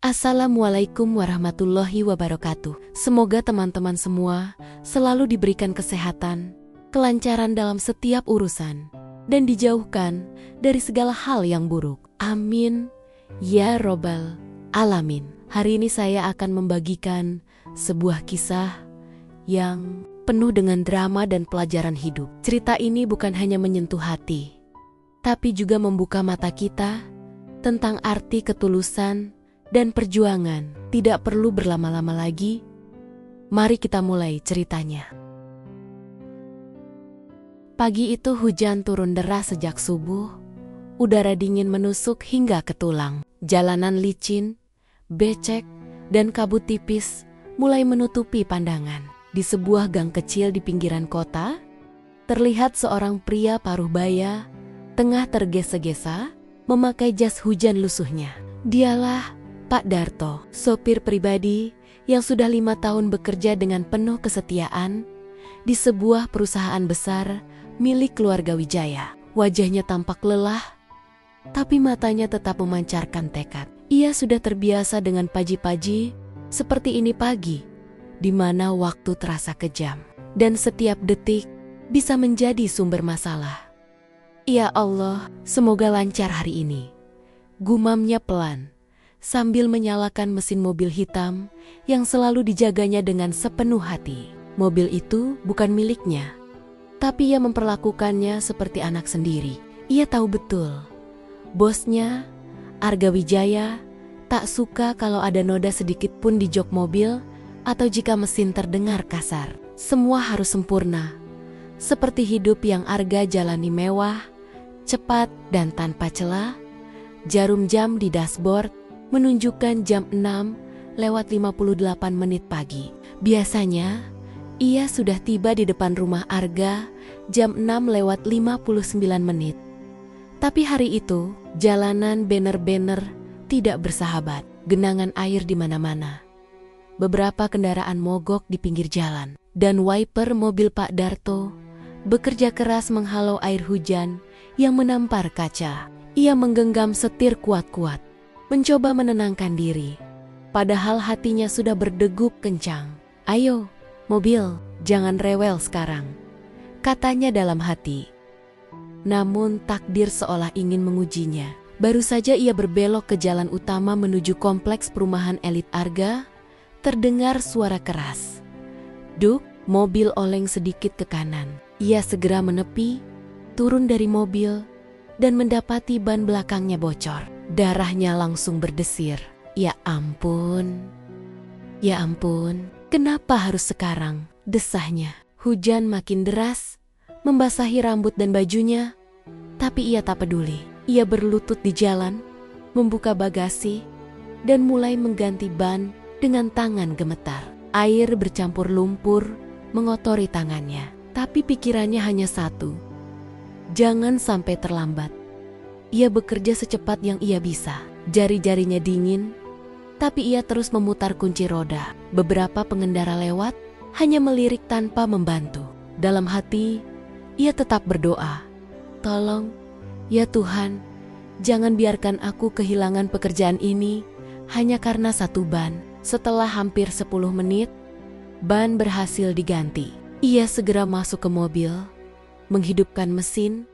Assalamualaikum warahmatullahi wabarakatuh. Semoga teman-teman semua selalu diberikan kesehatan, kelancaran dalam setiap urusan, dan dijauhkan dari segala hal yang buruk. Amin. Ya Robbal Alamin. Hari ini saya akan membagikan sebuah kisah yang penuh dengan drama dan pelajaran hidup. Cerita ini bukan hanya menyentuh hati, tapi juga membuka mata kita tentang arti ketulusan dan perjuangan. Tidak perlu berlama-lama lagi, mari kita mulai ceritanya. Pagi itu hujan turun deras sejak subuh, udara dingin menusuk hingga ke tulang. Jalanan licin, becek, dan kabut tipis mulai menutupi pandangan. Di sebuah gang kecil di pinggiran kota, terlihat seorang pria paruh baya, tengah tergesa-gesa, memakai jas hujan lusuhnya. Dialah Pak Darto, sopir pribadi yang sudah 5 tahun bekerja dengan penuh kesetiaan di sebuah perusahaan besar milik keluarga Wijaya. Wajahnya tampak lelah, tapi matanya tetap memancarkan tekad. Ia sudah terbiasa dengan pagi-pagi seperti ini pagi, di mana waktu terasa kejam, dan setiap detik bisa menjadi sumber masalah. Ya Allah, semoga lancar hari ini, gumamnya pelan, sambil menyalakan mesin mobil hitam yang selalu dijaganya dengan sepenuh hati. Mobil itu bukan miliknya, tapi ia memperlakukannya seperti anak sendiri. Ia tahu betul, bosnya, Arga Wijaya, tak suka kalau ada noda sedikit pun di jok mobil atau jika mesin terdengar kasar. Semua harus sempurna, seperti hidup yang Arga jalani mewah, cepat dan tanpa celah. Jarum jam di dashboard menunjukkan jam 6:58 pagi. Biasanya, ia sudah tiba di depan rumah Arga jam 6:59. Tapi hari itu, jalanan bener-bener tidak bersahabat. Genangan air di mana-mana. Beberapa kendaraan mogok di pinggir jalan. Dan wiper mobil Pak Darto bekerja keras menghalau air hujan yang menampar kaca. Ia menggenggam setir kuat-kuat, mencoba menenangkan diri, padahal hatinya sudah berdegup kencang. "Ayo, mobil, jangan rewel sekarang," katanya dalam hati. Namun takdir seolah ingin mengujinya. Baru saja ia berbelok ke jalan utama menuju kompleks perumahan elit Arga, terdengar suara keras. Duk, mobil oleng sedikit ke kanan. Ia segera menepi, turun dari mobil, dan mendapati ban belakangnya bocor. Darahnya langsung berdesir. Ya ampun, kenapa harus sekarang? Desahnya. Hujan makin deras, membasahi rambut dan bajunya, tapi ia tak peduli. Ia berlutut di jalan, membuka bagasi, dan mulai mengganti ban dengan tangan gemetar. Air bercampur lumpur mengotori tangannya, tapi pikirannya hanya satu: jangan sampai terlambat. Ia bekerja secepat yang ia bisa. Jari-jarinya dingin, tapi ia terus memutar kunci roda. Beberapa pengendara lewat, hanya melirik tanpa membantu. Dalam hati, ia tetap berdoa, "Tolong, ya Tuhan, jangan biarkan aku kehilangan pekerjaan ini hanya karena satu ban." Setelah hampir 10 menit, ban berhasil diganti. Ia segera masuk ke mobil, menghidupkan mesin,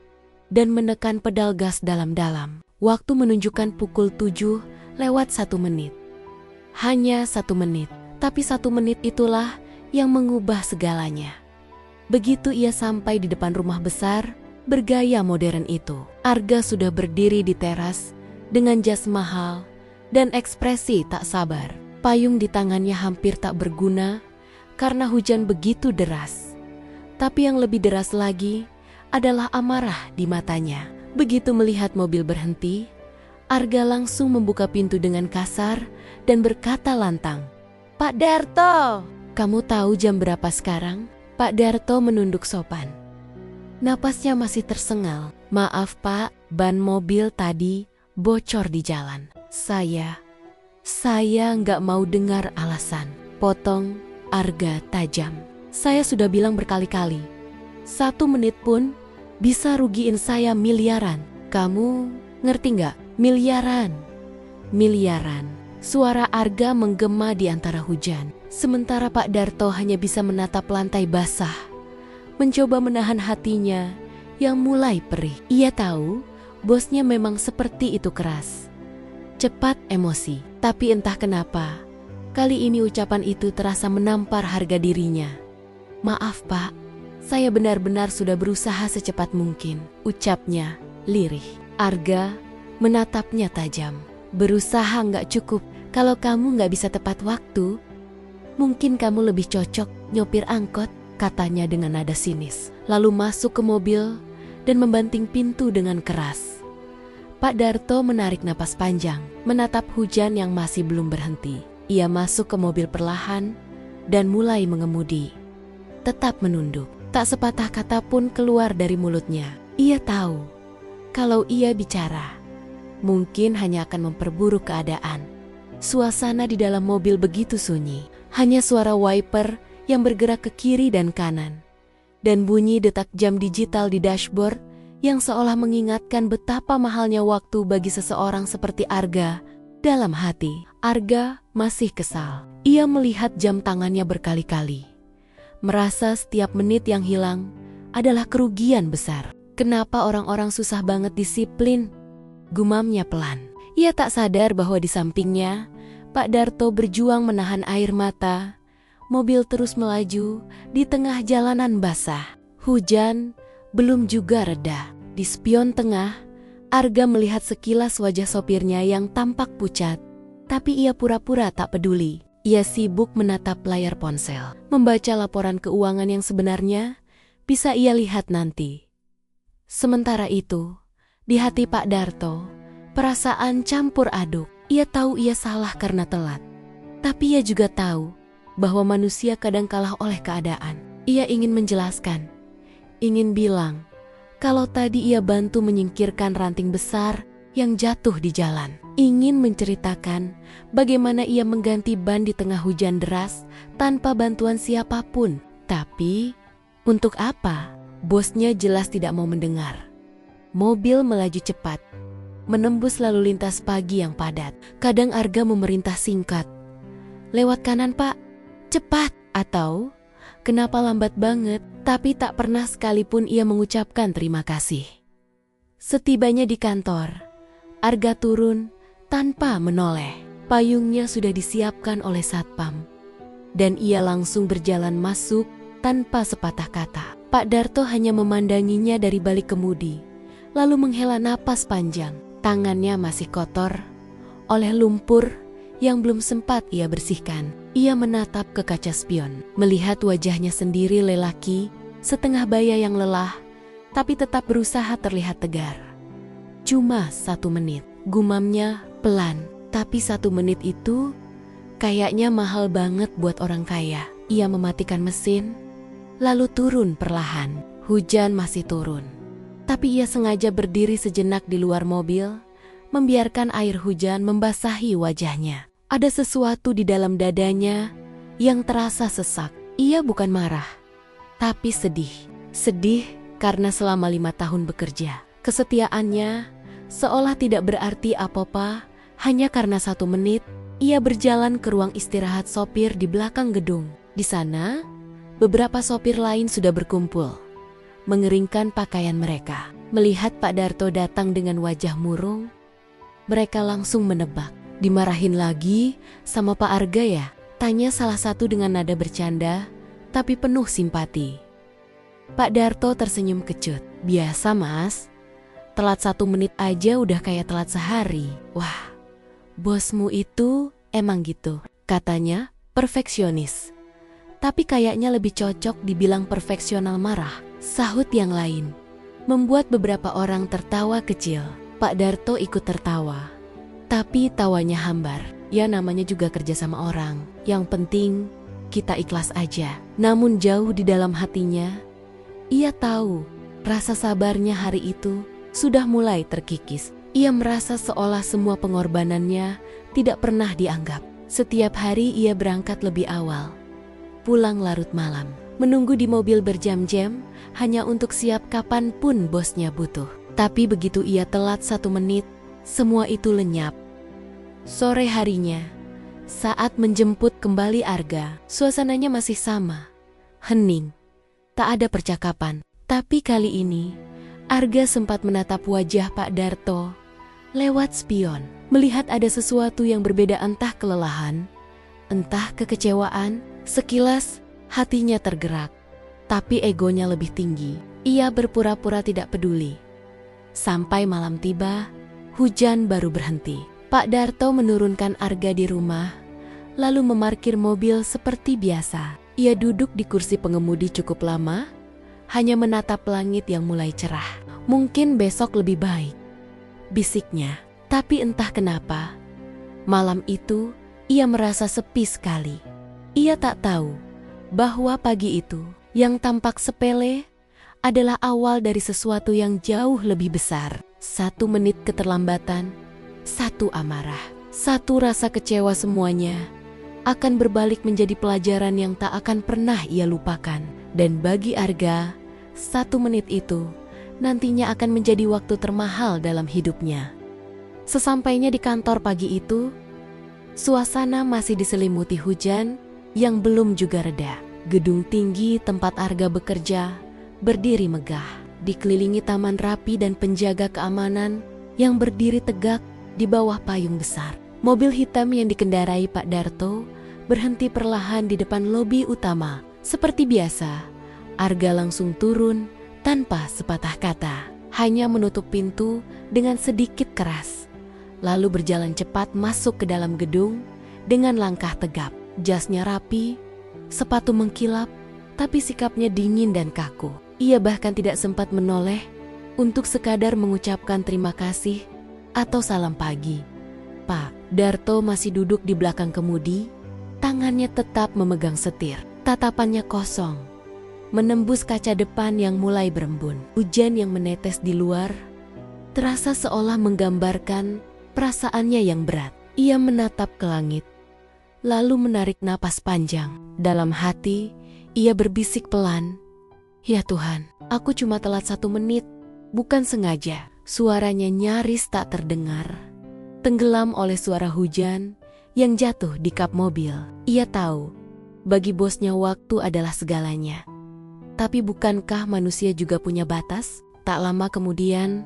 dan menekan pedal gas dalam-dalam. Waktu menunjukkan pukul 7:01. Hanya 1 menit, tapi 1 menit itulah yang mengubah segalanya. Begitu ia sampai di depan rumah besar bergaya modern itu, Arga sudah berdiri di teras dengan jas mahal dan ekspresi tak sabar. Payung di tangannya hampir tak berguna karena hujan begitu deras. Tapi yang lebih deras lagi adalah amarah di matanya. Begitu melihat mobil berhenti, Arga langsung membuka pintu dengan kasar dan berkata lantang, "Pak Darto, kamu tahu jam berapa sekarang?" Pak Darto menunduk sopan. Napasnya masih tersengal. "Maaf Pak, ban mobil tadi bocor di jalan." Saya nggak mau dengar alasan," potong Arga tajam. "Saya sudah bilang berkali-kali, 1 menit pun bisa rugiin saya miliaran. Kamu ngerti nggak? Miliaran. Suara Arga menggema di antara hujan. Sementara Pak Darto hanya bisa menatap lantai basah, mencoba menahan hatinya yang mulai perih. Ia tahu bosnya memang seperti itu, keras, cepat emosi. Tapi entah kenapa, kali ini ucapan itu terasa menampar harga dirinya. "Maaf Pak, saya benar-benar sudah berusaha secepat mungkin," ucapnya lirih. Arga menatapnya tajam. "Berusaha nggak cukup. Kalau kamu nggak bisa tepat waktu, mungkin kamu lebih cocok nyopir angkot," katanya dengan nada sinis. Lalu masuk ke mobil dan membanting pintu dengan keras. Pak Darto menarik napas panjang, menatap hujan yang masih belum berhenti. Ia masuk ke mobil perlahan dan mulai mengemudi. Tetap menunduk, tak sepatah kata pun keluar dari mulutnya. Ia tahu kalau ia bicara, mungkin hanya akan memperburuk keadaan. Suasana di dalam mobil begitu sunyi. Hanya suara wiper yang bergerak ke kiri dan kanan, dan bunyi detak jam digital di dashboard yang seolah mengingatkan betapa mahalnya waktu bagi seseorang seperti Arga. Dalam hati, Arga masih kesal. Ia melihat jam tangannya berkali-kali, merasa setiap menit yang hilang adalah kerugian besar. Kenapa orang-orang susah banget disiplin? Gumamnya pelan. Ia tak sadar bahwa di sampingnya Pak Darto berjuang menahan air mata. Mobil terus melaju di tengah jalanan basah. Hujan belum juga reda. Di spion tengah, Arga melihat sekilas wajah sopirnya yang tampak pucat. Tapi ia pura-pura tak peduli. Ia sibuk menatap layar ponsel, membaca laporan keuangan yang sebenarnya bisa ia lihat nanti. Sementara itu, di hati Pak Darto, perasaan campur aduk. Ia tahu ia salah karena telat, tapi ia juga tahu bahwa manusia kadang kalah oleh keadaan. Ia ingin menjelaskan, ingin bilang kalau tadi ia bantu menyingkirkan ranting besar yang jatuh di jalan. Ingin menceritakan bagaimana ia mengganti ban di tengah hujan deras tanpa bantuan siapapun. Tapi untuk apa? Bosnya jelas tidak mau mendengar. Mobil melaju cepat, menembus lalu lintas pagi yang padat. Kadang Arga memerintah singkat, "Lewat kanan Pak, cepat!" Atau, "Kenapa lambat banget?" Tapi tak pernah sekalipun ia mengucapkan terima kasih. Setibanya di kantor, Arga turun tanpa menoleh. Payungnya sudah disiapkan oleh satpam, dan ia langsung berjalan masuk tanpa sepatah kata. Pak Darto hanya memandanginya dari balik kemudi, lalu menghela napas panjang. Tangannya masih kotor oleh lumpur yang belum sempat ia bersihkan. Ia menatap ke kaca spion, melihat wajahnya sendiri lelaki setengah baya yang lelah, tapi tetap berusaha terlihat tegar. "Cuma 1 menit, gumamnya pelan. Tapi 1 menit itu kayaknya mahal banget buat orang kaya. Ia mematikan mesin, lalu turun perlahan. Hujan masih turun. Tapi ia sengaja berdiri sejenak di luar mobil, membiarkan air hujan membasahi wajahnya. Ada sesuatu di dalam dadanya yang terasa sesak. Ia bukan marah, tapi sedih. Sedih karena selama 5 tahun bekerja, kesetiaannya seolah tidak berarti apa-apa hanya karena 1 menit. Ia berjalan ke ruang istirahat sopir di belakang gedung. Di sana, beberapa sopir lain sudah berkumpul, mengeringkan pakaian mereka. Melihat Pak Darto datang dengan wajah murung, mereka langsung menebak. "Dimarahin lagi sama Pak Arga ya?" tanya salah satu dengan nada bercanda, tapi penuh simpati. Pak Darto tersenyum kecut. "Biasa Mas, telat 1 menit aja udah kayak telat sehari." "Wah, bosmu itu emang gitu," katanya, "perfeksionis. Tapi kayaknya lebih cocok dibilang perfeksional marah," sahut yang lain. Membuat beberapa orang tertawa kecil. Pak Darto ikut tertawa, tapi tawanya hambar. Ya namanya juga kerja sama orang. Yang penting kita ikhlas aja. Namun jauh di dalam hatinya, ia tahu rasa sabarnya hari itu sudah mulai terkikis. Ia merasa seolah semua pengorbanannya tidak pernah dianggap. Setiap hari ia berangkat lebih awal, pulang larut malam, menunggu di mobil berjam-jam hanya untuk siap kapanpun bosnya butuh. Tapi begitu ia telat 1 menit, semua itu lenyap. Sore harinya, saat menjemput kembali Arga, suasananya masih sama, hening, tak ada percakapan. Tapi kali ini, Arga sempat menatap wajah Pak Darto lewat spion, melihat ada sesuatu yang berbeda, entah kelelahan, entah kekecewaan. Sekilas, hatinya tergerak, tapi egonya lebih tinggi. Ia berpura-pura tidak peduli. Sampai malam tiba, hujan baru berhenti. Pak Darto menurunkan Arga di rumah, lalu memarkir mobil seperti biasa. Ia duduk di kursi pengemudi cukup lama, hanya menatap langit yang mulai cerah. Mungkin besok lebih baik, bisiknya. Tapi entah kenapa, malam itu ia merasa sepi sekali. Ia tak tahu bahwa pagi itu yang tampak sepele adalah awal dari sesuatu yang jauh lebih besar. 1 menit keterlambatan, 1 amarah, 1 rasa kecewa, semuanya akan berbalik menjadi pelajaran yang tak akan pernah ia lupakan. Dan bagi Arga, 1 menit itu nantinya akan menjadi waktu termahal dalam hidupnya. Sesampainya di kantor pagi itu, suasana masih diselimuti hujan yang belum juga reda. Gedung tinggi tempat Arga bekerja berdiri megah, dikelilingi taman rapi dan penjaga keamanan yang berdiri tegak di bawah payung besar. Mobil hitam yang dikendarai Pak Darto berhenti perlahan di depan lobi utama. Seperti biasa, Arga langsung turun tanpa sepatah kata, hanya menutup pintu dengan sedikit keras, lalu berjalan cepat masuk ke dalam gedung dengan langkah tegap. Jasnya rapi, sepatu mengkilap, tapi sikapnya dingin dan kaku. Ia bahkan tidak sempat menoleh untuk sekadar mengucapkan terima kasih atau salam pagi. Pak Darto masih duduk di belakang kemudi, tangannya tetap memegang setir. Tatapannya kosong, menembus kaca depan yang mulai berembun. Hujan yang menetes di luar terasa seolah menggambarkan perasaannya yang berat. Ia menatap ke langit, lalu menarik napas panjang. Dalam hati, ia berbisik pelan, "Ya Tuhan, aku cuma telat 1 menit, bukan sengaja." Suaranya nyaris tak terdengar, tenggelam oleh suara hujan yang jatuh di kap mobil. Ia tahu, bagi bosnya waktu adalah segalanya. Tapi bukankah manusia juga punya batas? Tak lama kemudian,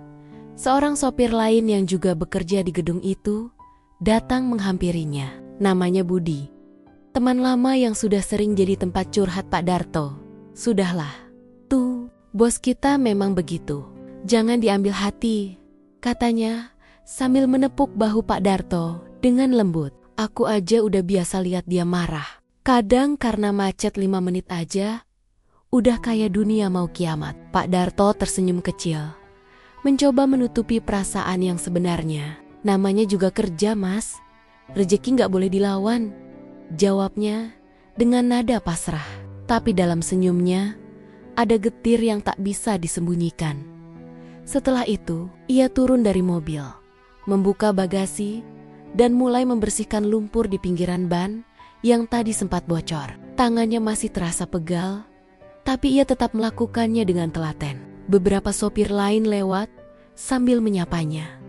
seorang sopir lain yang juga bekerja di gedung itu datang menghampirinya. Namanya Budi, teman lama yang sudah sering jadi tempat curhat Pak Darto. "Sudahlah, tuh, bos kita memang begitu. Jangan diambil hati," katanya sambil menepuk bahu Pak Darto dengan lembut. "Aku aja udah biasa lihat dia marah. Kadang karena macet 5 menit aja, udah kayak dunia mau kiamat." Pak Darto tersenyum kecil, mencoba menutupi perasaan yang sebenarnya. "Namanya juga kerja, Mas. Rezeki nggak boleh dilawan," jawabnya dengan nada pasrah. Tapi dalam senyumnya ada getir yang tak bisa disembunyikan. Setelah itu, ia turun dari mobil, membuka bagasi, dan mulai membersihkan lumpur di pinggiran ban yang tadi sempat bocor. Tangannya masih terasa pegal, tapi ia tetap melakukannya dengan telaten. Beberapa sopir lain lewat sambil menyapanya,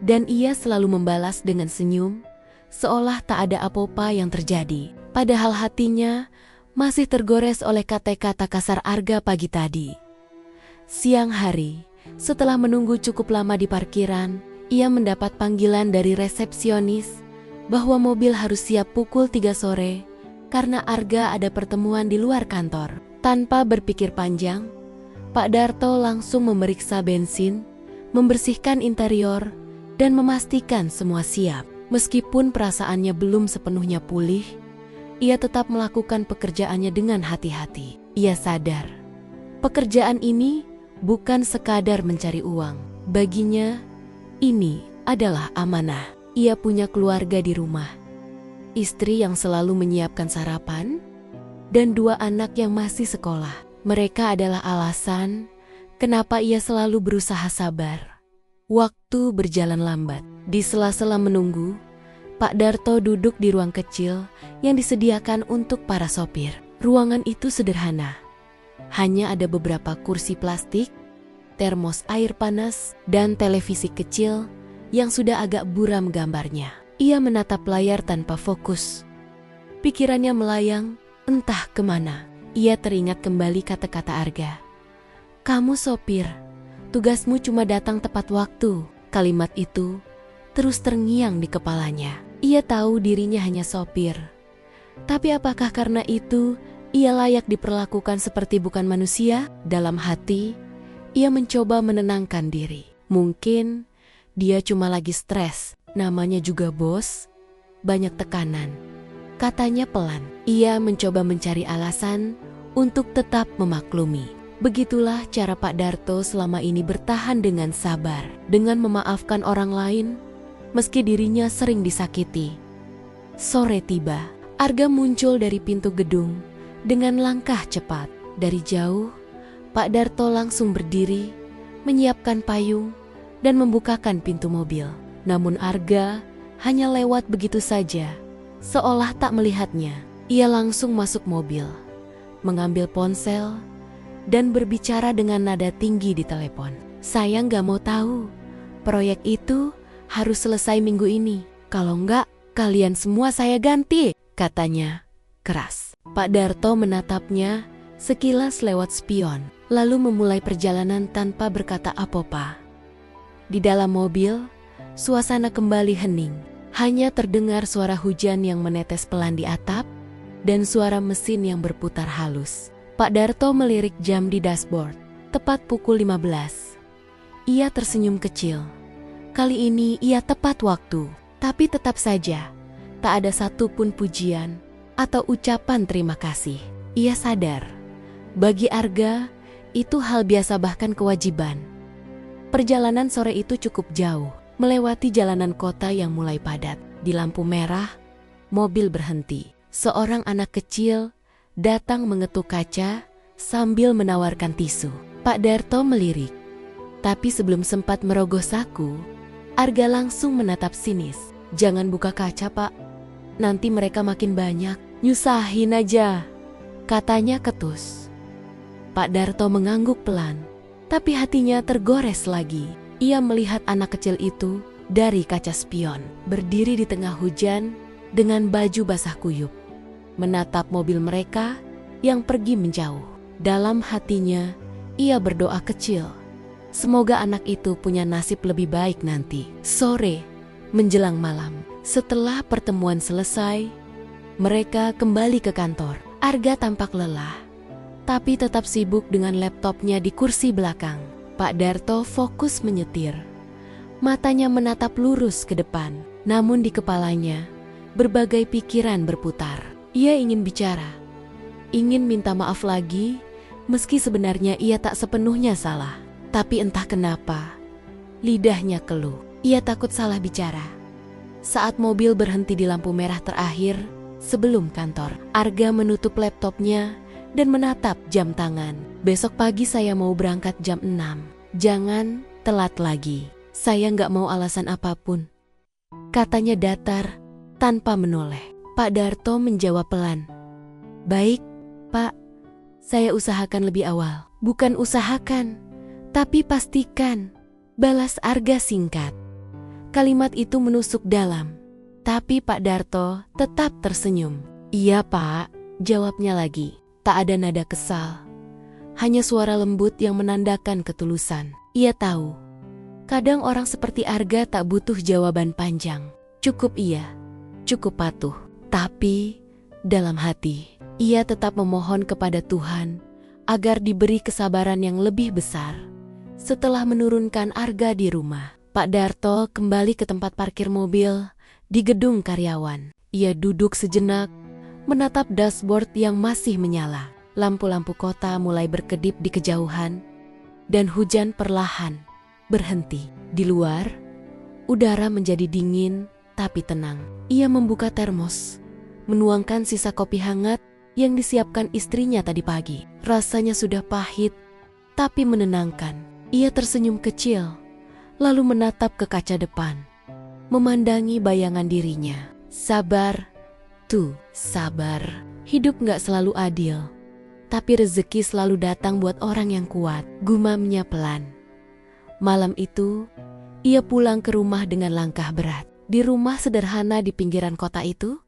dan ia selalu membalas dengan senyum, seolah tak ada apa-apa yang terjadi. Padahal hatinya masih tergores oleh kata-kata kasar Arga pagi tadi. Siang hari, setelah menunggu cukup lama di parkiran, ia mendapat panggilan dari resepsionis bahwa mobil harus siap pukul 3 sore karena Arga ada pertemuan di luar kantor. Tanpa berpikir panjang, Pak Darto langsung memeriksa bensin, membersihkan interior, dan memastikan semua siap. Meskipun perasaannya belum sepenuhnya pulih, ia tetap melakukan pekerjaannya dengan hati-hati. Ia sadar, pekerjaan ini bukan sekadar mencari uang. Baginya, ini adalah amanah. Ia punya keluarga di rumah, istri yang selalu menyiapkan sarapan, dan 2 anak yang masih sekolah. Mereka adalah alasan kenapa ia selalu berusaha sabar. Waktu berjalan lambat. Di sela-sela menunggu, Pak Darto duduk di ruang kecil yang disediakan untuk para sopir. Ruangan itu sederhana. Hanya ada beberapa kursi plastik, termos air panas, dan televisi kecil yang sudah agak buram gambarnya. Ia menatap layar tanpa fokus. Pikirannya melayang, entah kemana. Ia teringat kembali kata-kata Arga. "Kamu sopir, tugasmu cuma datang tepat waktu." Kalimat itu terus terngiang di kepalanya. Ia tahu dirinya hanya sopir. Tapi apakah karena itu ia layak diperlakukan seperti bukan manusia? Dalam hati, ia mencoba menenangkan diri. Mungkin dia cuma lagi stres, namanya juga bos, banyak tekanan. Katanya pelan. Ia mencoba mencari alasan untuk tetap memaklumi. Begitulah cara Pak Darto selama ini bertahan dengan sabar, dengan memaafkan orang lain, meski dirinya sering disakiti. Sore tiba, Arga muncul dari pintu gedung dengan langkah cepat. Dari jauh, Pak Darto langsung berdiri, menyiapkan payung, dan membukakan pintu mobil. Namun Arga hanya lewat begitu saja, seolah tak melihatnya. Ia langsung masuk mobil, mengambil ponsel, dan berbicara dengan nada tinggi di telepon. "Saya nggak mau tahu. Proyek itu harus selesai minggu ini. Kalau nggak, kalian semua saya ganti," katanya keras. Pak Darto menatapnya sekilas lewat spion, lalu memulai perjalanan tanpa berkata apa-apa. Di dalam mobil, suasana kembali hening. Hanya terdengar suara hujan yang menetes pelan di atap dan suara mesin yang berputar halus. Pak Darto melirik jam di dashboard, tepat pukul 15. Ia tersenyum kecil. Kali ini ia tepat waktu, tapi tetap saja tak ada satupun pujian atau ucapan terima kasih. Ia sadar, bagi Arga itu hal biasa bahkan kewajiban. Perjalanan sore itu cukup jauh, melewati jalanan kota yang mulai padat. Di lampu merah, mobil berhenti. Seorang anak kecil datang mengetuk kaca sambil menawarkan tisu. Pak Darto melirik, tapi sebelum sempat merogoh saku, Arga langsung menatap sinis. "Jangan buka kaca, Pak. Nanti mereka makin banyak. Nyusahin aja," katanya ketus. Pak Darto mengangguk pelan, tapi hatinya tergores lagi. Ia melihat anak kecil itu dari kaca spion, berdiri di tengah hujan dengan baju basah kuyup, menatap mobil mereka yang pergi menjauh. Dalam hatinya, ia berdoa kecil. Semoga anak itu punya nasib lebih baik nanti. Sore, menjelang malam, setelah pertemuan selesai, mereka kembali ke kantor. Arga tampak lelah, tapi tetap sibuk dengan laptopnya di kursi belakang. Pak Darto fokus menyetir. Matanya menatap lurus ke depan, namun di kepalanya berbagai pikiran berputar. Ia ingin bicara, ingin minta maaf lagi, meski sebenarnya ia tak sepenuhnya salah. Tapi entah kenapa, lidahnya keluh. Ia takut salah bicara. Saat mobil berhenti di lampu merah terakhir sebelum kantor, Arga menutup laptopnya dan menatap jam tangan. "Besok pagi saya mau berangkat jam 6. Jangan telat lagi. Saya nggak mau alasan apapun," katanya datar tanpa menoleh. Pak Darto menjawab pelan, "Baik, Pak. Saya usahakan lebih awal." "Bukan usahakan, tapi pastikan," balas Arga singkat. Kalimat itu menusuk dalam, tapi Pak Darto tetap tersenyum. "Iya, Pak," jawabnya lagi. Tak ada nada kesal, hanya suara lembut yang menandakan ketulusan. Ia tahu, kadang orang seperti Arga tak butuh jawaban panjang. Cukup iya, cukup patuh. Tapi dalam hati, ia tetap memohon kepada Tuhan agar diberi kesabaran yang lebih besar. Setelah menurunkan Arga di rumah, Pak Darto kembali ke tempat parkir mobil di gedung karyawan. Ia duduk sejenak, menatap dashboard yang masih menyala. Lampu-lampu kota mulai berkedip di kejauhan, dan hujan perlahan berhenti. Di luar, udara menjadi dingin tapi tenang. Ia membuka termos, menuangkan sisa kopi hangat yang disiapkan istrinya tadi pagi. Rasanya sudah pahit, tapi menenangkan. Ia tersenyum kecil, lalu menatap ke kaca depan, memandangi bayangan dirinya. Sabar, tuh, sabar. Hidup gak selalu adil, tapi rezeki selalu datang buat orang yang kuat, gumamnya pelan. Malam itu, ia pulang ke rumah dengan langkah berat. Di rumah sederhana di pinggiran kota itu,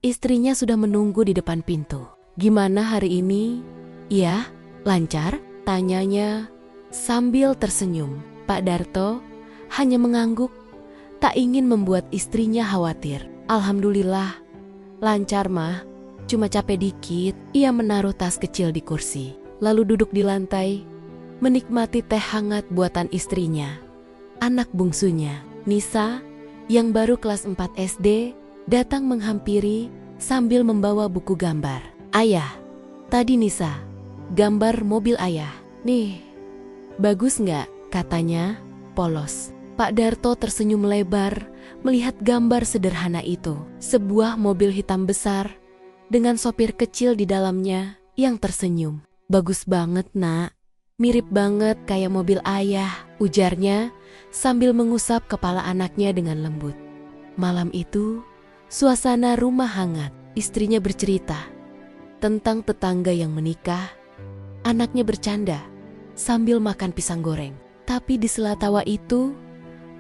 istrinya sudah menunggu di depan pintu. "Gimana hari ini?" "Iya, lancar?" tanyanya sambil tersenyum. Pak Darto hanya mengangguk, tak ingin membuat istrinya khawatir. "Alhamdulillah, lancar mah, cuma capek dikit." Ia menaruh tas kecil di kursi, lalu duduk di lantai, menikmati teh hangat buatan istrinya. Anak bungsunya, Nisa, yang baru kelas 4 SD, datang menghampiri sambil membawa buku gambar. "Ayah, tadi Nisa, gambar mobil ayah. Nih, bagus nggak?" katanya, polos. Pak Darto tersenyum lebar melihat gambar sederhana itu. Sebuah mobil hitam besar dengan sopir kecil di dalamnya yang tersenyum. "Bagus banget, Nak. Mirip banget kayak mobil ayah," ujarnya sambil mengusap kepala anaknya dengan lembut. Malam itu, suasana rumah hangat. Istrinya bercerita tentang tetangga yang menikah. Anaknya bercanda sambil makan pisang goreng. Tapi di sela tawa itu,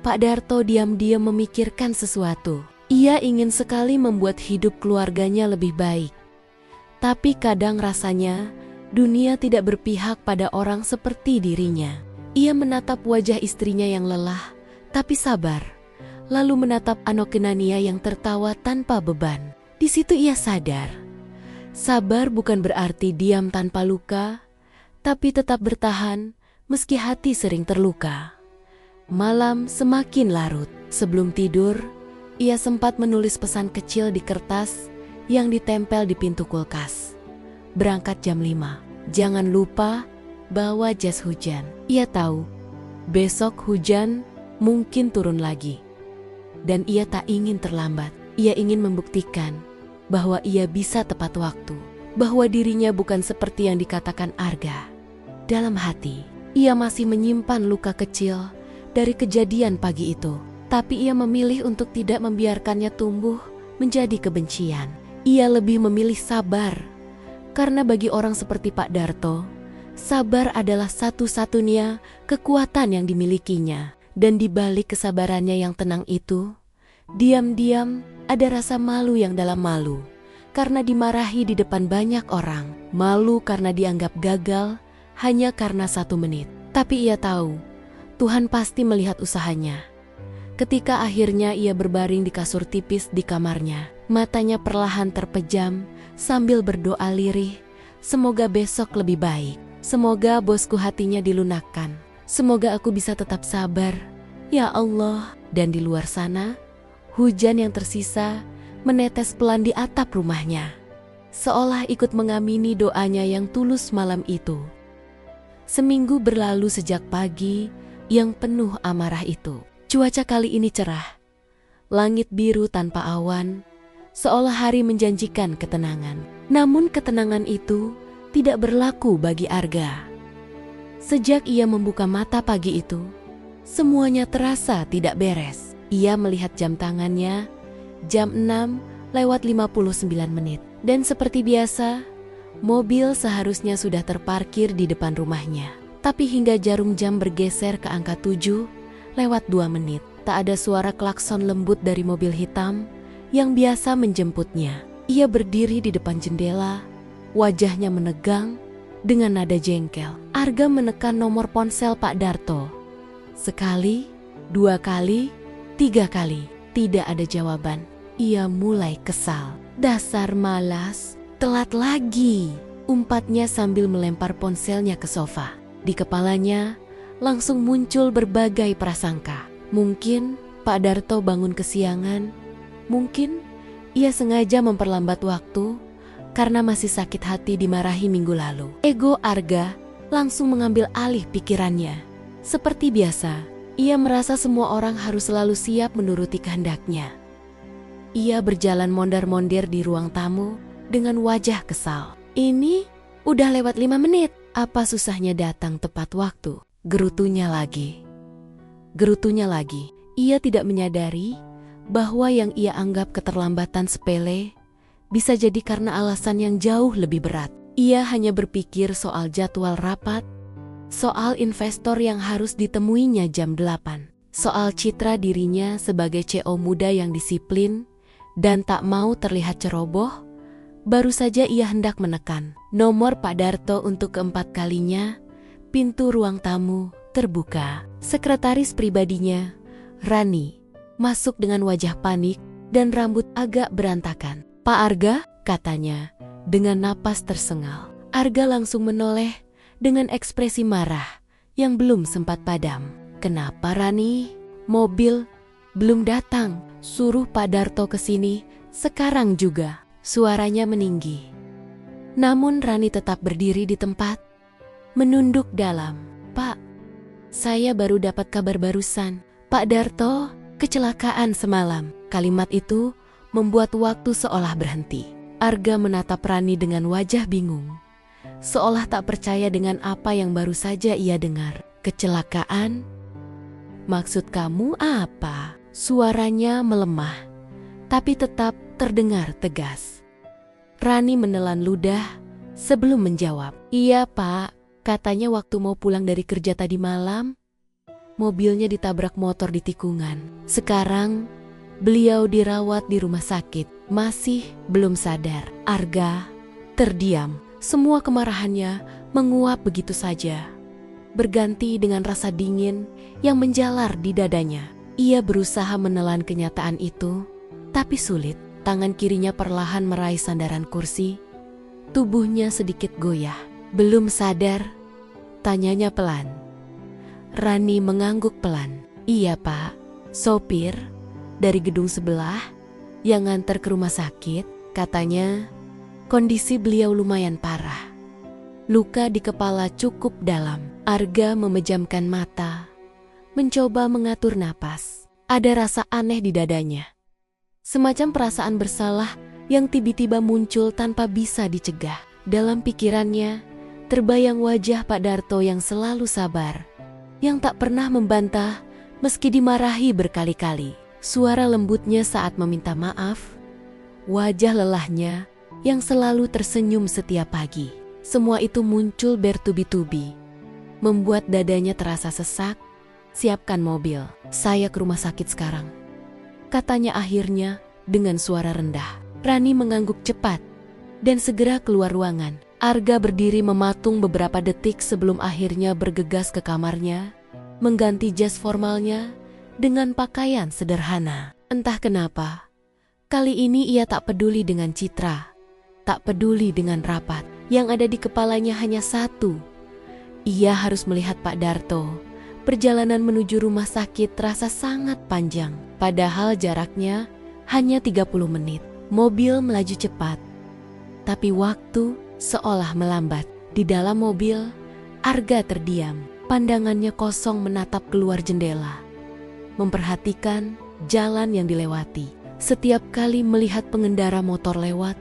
Pak Darto diam-diam memikirkan sesuatu. Ia ingin sekali membuat hidup keluarganya lebih baik. Tapi kadang rasanya dunia tidak berpihak pada orang seperti dirinya. Ia menatap wajah istrinya yang lelah, tapi sabar. Lalu menatap Anokenania yang tertawa tanpa beban. Di situ ia sadar, sabar bukan berarti diam tanpa luka, tapi tetap bertahan meski hati sering terluka. Malam semakin larut. Sebelum tidur, ia sempat menulis pesan kecil di kertas yang ditempel di pintu kulkas. "Berangkat jam 5. Jangan lupa bawa jas hujan." Ia tahu besok hujan mungkin turun lagi. Dan ia tak ingin terlambat. Ia ingin membuktikan bahwa ia bisa tepat waktu, bahwa dirinya bukan seperti yang dikatakan Arga. Dalam hati, ia masih menyimpan luka kecil dari kejadian pagi itu. Tapi ia memilih untuk tidak membiarkannya tumbuh menjadi kebencian. Ia lebih memilih sabar. Karena bagi orang seperti Pak Darto, sabar adalah satu-satunya kekuatan yang dimilikinya. Dan di balik kesabarannya yang tenang itu, diam-diam ada rasa malu yang dalam malu. Karena dimarahi di depan banyak orang. Malu karena dianggap gagal hanya karena 1 menit. Tapi ia tahu, Tuhan pasti melihat usahanya. Ketika akhirnya ia berbaring di kasur tipis di kamarnya, matanya perlahan terpejam sambil berdoa lirih, "Semoga besok lebih baik. Semoga bosku hatinya dilunakkan. Semoga aku bisa tetap sabar, ya Allah." Dan di luar sana, hujan yang tersisa menetes pelan di atap rumahnya, seolah ikut mengamini doanya yang tulus malam itu. Seminggu berlalu sejak pagi yang penuh amarah itu. Cuaca kali ini cerah. Langit biru tanpa awan, seolah hari menjanjikan ketenangan. Namun ketenangan itu tidak berlaku bagi Arga. Sejak ia membuka mata pagi itu, semuanya terasa tidak beres. Ia melihat jam tangannya, jam 6:59. Dan seperti biasa, mobil seharusnya sudah terparkir di depan rumahnya. Tapi hingga jarum jam bergeser ke angka 7:02, tak ada suara klakson lembut dari mobil hitam yang biasa menjemputnya. Ia berdiri di depan jendela, wajahnya menegang dengan nada jengkel. Arga menekan nomor ponsel Pak Darto. Sekali, 2 kali, 3 kali, tidak ada jawaban. Ia mulai kesal. "Dasar malas, telat lagi," umpatnya sambil melempar ponselnya ke sofa. Di kepalanya langsung muncul berbagai prasangka. Mungkin Pak Darto bangun kesiangan, mungkin ia sengaja memperlambat waktu karena masih sakit hati dimarahi minggu lalu. Ego Arga langsung mengambil alih pikirannya. Seperti biasa, ia merasa semua orang harus selalu siap menuruti kehendaknya. Ia berjalan mondar-mondir di ruang tamu dengan wajah kesal. "Ini udah lewat 5 menit. Apa susahnya datang tepat waktu?" Gerutunya lagi. Gerutunya lagi. Ia tidak menyadari bahwa yang ia anggap keterlambatan sepele bisa jadi karena alasan yang jauh lebih berat. Ia hanya berpikir soal jadwal rapat, soal investor yang harus ditemuinya jam 8. soal citra dirinya sebagai CO muda yang disiplin dan tak mau terlihat ceroboh. Baru saja ia hendak menekan nomor Pak Darto untuk keempat kalinya, pintu ruang tamu terbuka. Sekretaris pribadinya, Rani, masuk dengan wajah panik dan rambut agak berantakan. "Pak Arga," katanya dengan napas tersengal. Arga langsung menoleh dengan ekspresi marah yang belum sempat padam. "Kenapa, Rani? Mobil belum datang. Suruh Pak Darto ke sini sekarang juga." Suaranya meninggi. Namun Rani tetap berdiri di tempat, menunduk dalam. "Pak, saya baru dapat kabar barusan. Pak Darto kecelakaan semalam." Kalimat itu membuat waktu seolah berhenti. Arga menatap Rani dengan wajah bingung, seolah tak percaya dengan apa yang baru saja ia dengar. "Kecelakaan? Maksud kamu apa?" Suaranya melemah, tapi tetap terdengar tegas. Rani menelan ludah sebelum menjawab. "Iya, Pak. Katanya waktu mau pulang dari kerja tadi malam, mobilnya ditabrak motor di tikungan. Sekarang beliau dirawat di rumah sakit, masih belum sadar." Arga terdiam. Semua kemarahannya menguap begitu saja, berganti dengan rasa dingin yang menjalar di dadanya. Ia berusaha menelan kenyataan itu, tapi sulit. Tangan kirinya perlahan meraih sandaran kursi. Tubuhnya sedikit goyah. "Belum sadar?" tanyanya pelan. Rani mengangguk pelan. "Iya, Pak. Sopir dari gedung sebelah yang nganter ke rumah sakit. Katanya kondisi beliau lumayan parah. Luka di kepala cukup dalam." Arga memejamkan mata, mencoba mengatur napas. Ada rasa aneh di dadanya. Semacam perasaan bersalah yang tiba-tiba muncul tanpa bisa dicegah. Dalam pikirannya, terbayang wajah Pak Darto yang selalu sabar, yang tak pernah membantah meski dimarahi berkali-kali. Suara lembutnya saat meminta maaf, wajah lelahnya yang selalu tersenyum setiap pagi. Semua itu muncul bertubi-tubi, membuat dadanya terasa sesak. "Siapkan mobil, saya ke rumah sakit sekarang," katanya akhirnya dengan suara rendah. Rani mengangguk cepat dan segera keluar ruangan. Arga berdiri mematung beberapa detik sebelum akhirnya bergegas ke kamarnya, mengganti jas formalnya dengan pakaian sederhana. Entah kenapa, kali ini ia tak peduli dengan citra, tak peduli dengan rapat. Yang ada di kepalanya hanya satu: ia harus melihat Pak Darto. Perjalanan menuju rumah sakit terasa sangat panjang, padahal jaraknya hanya 30 menit. Mobil melaju cepat, tapi waktu seolah melambat. Di dalam mobil, Arga terdiam. Pandangannya kosong menatap keluar jendela, memperhatikan jalan yang dilewati. Setiap kali melihat pengendara motor lewat,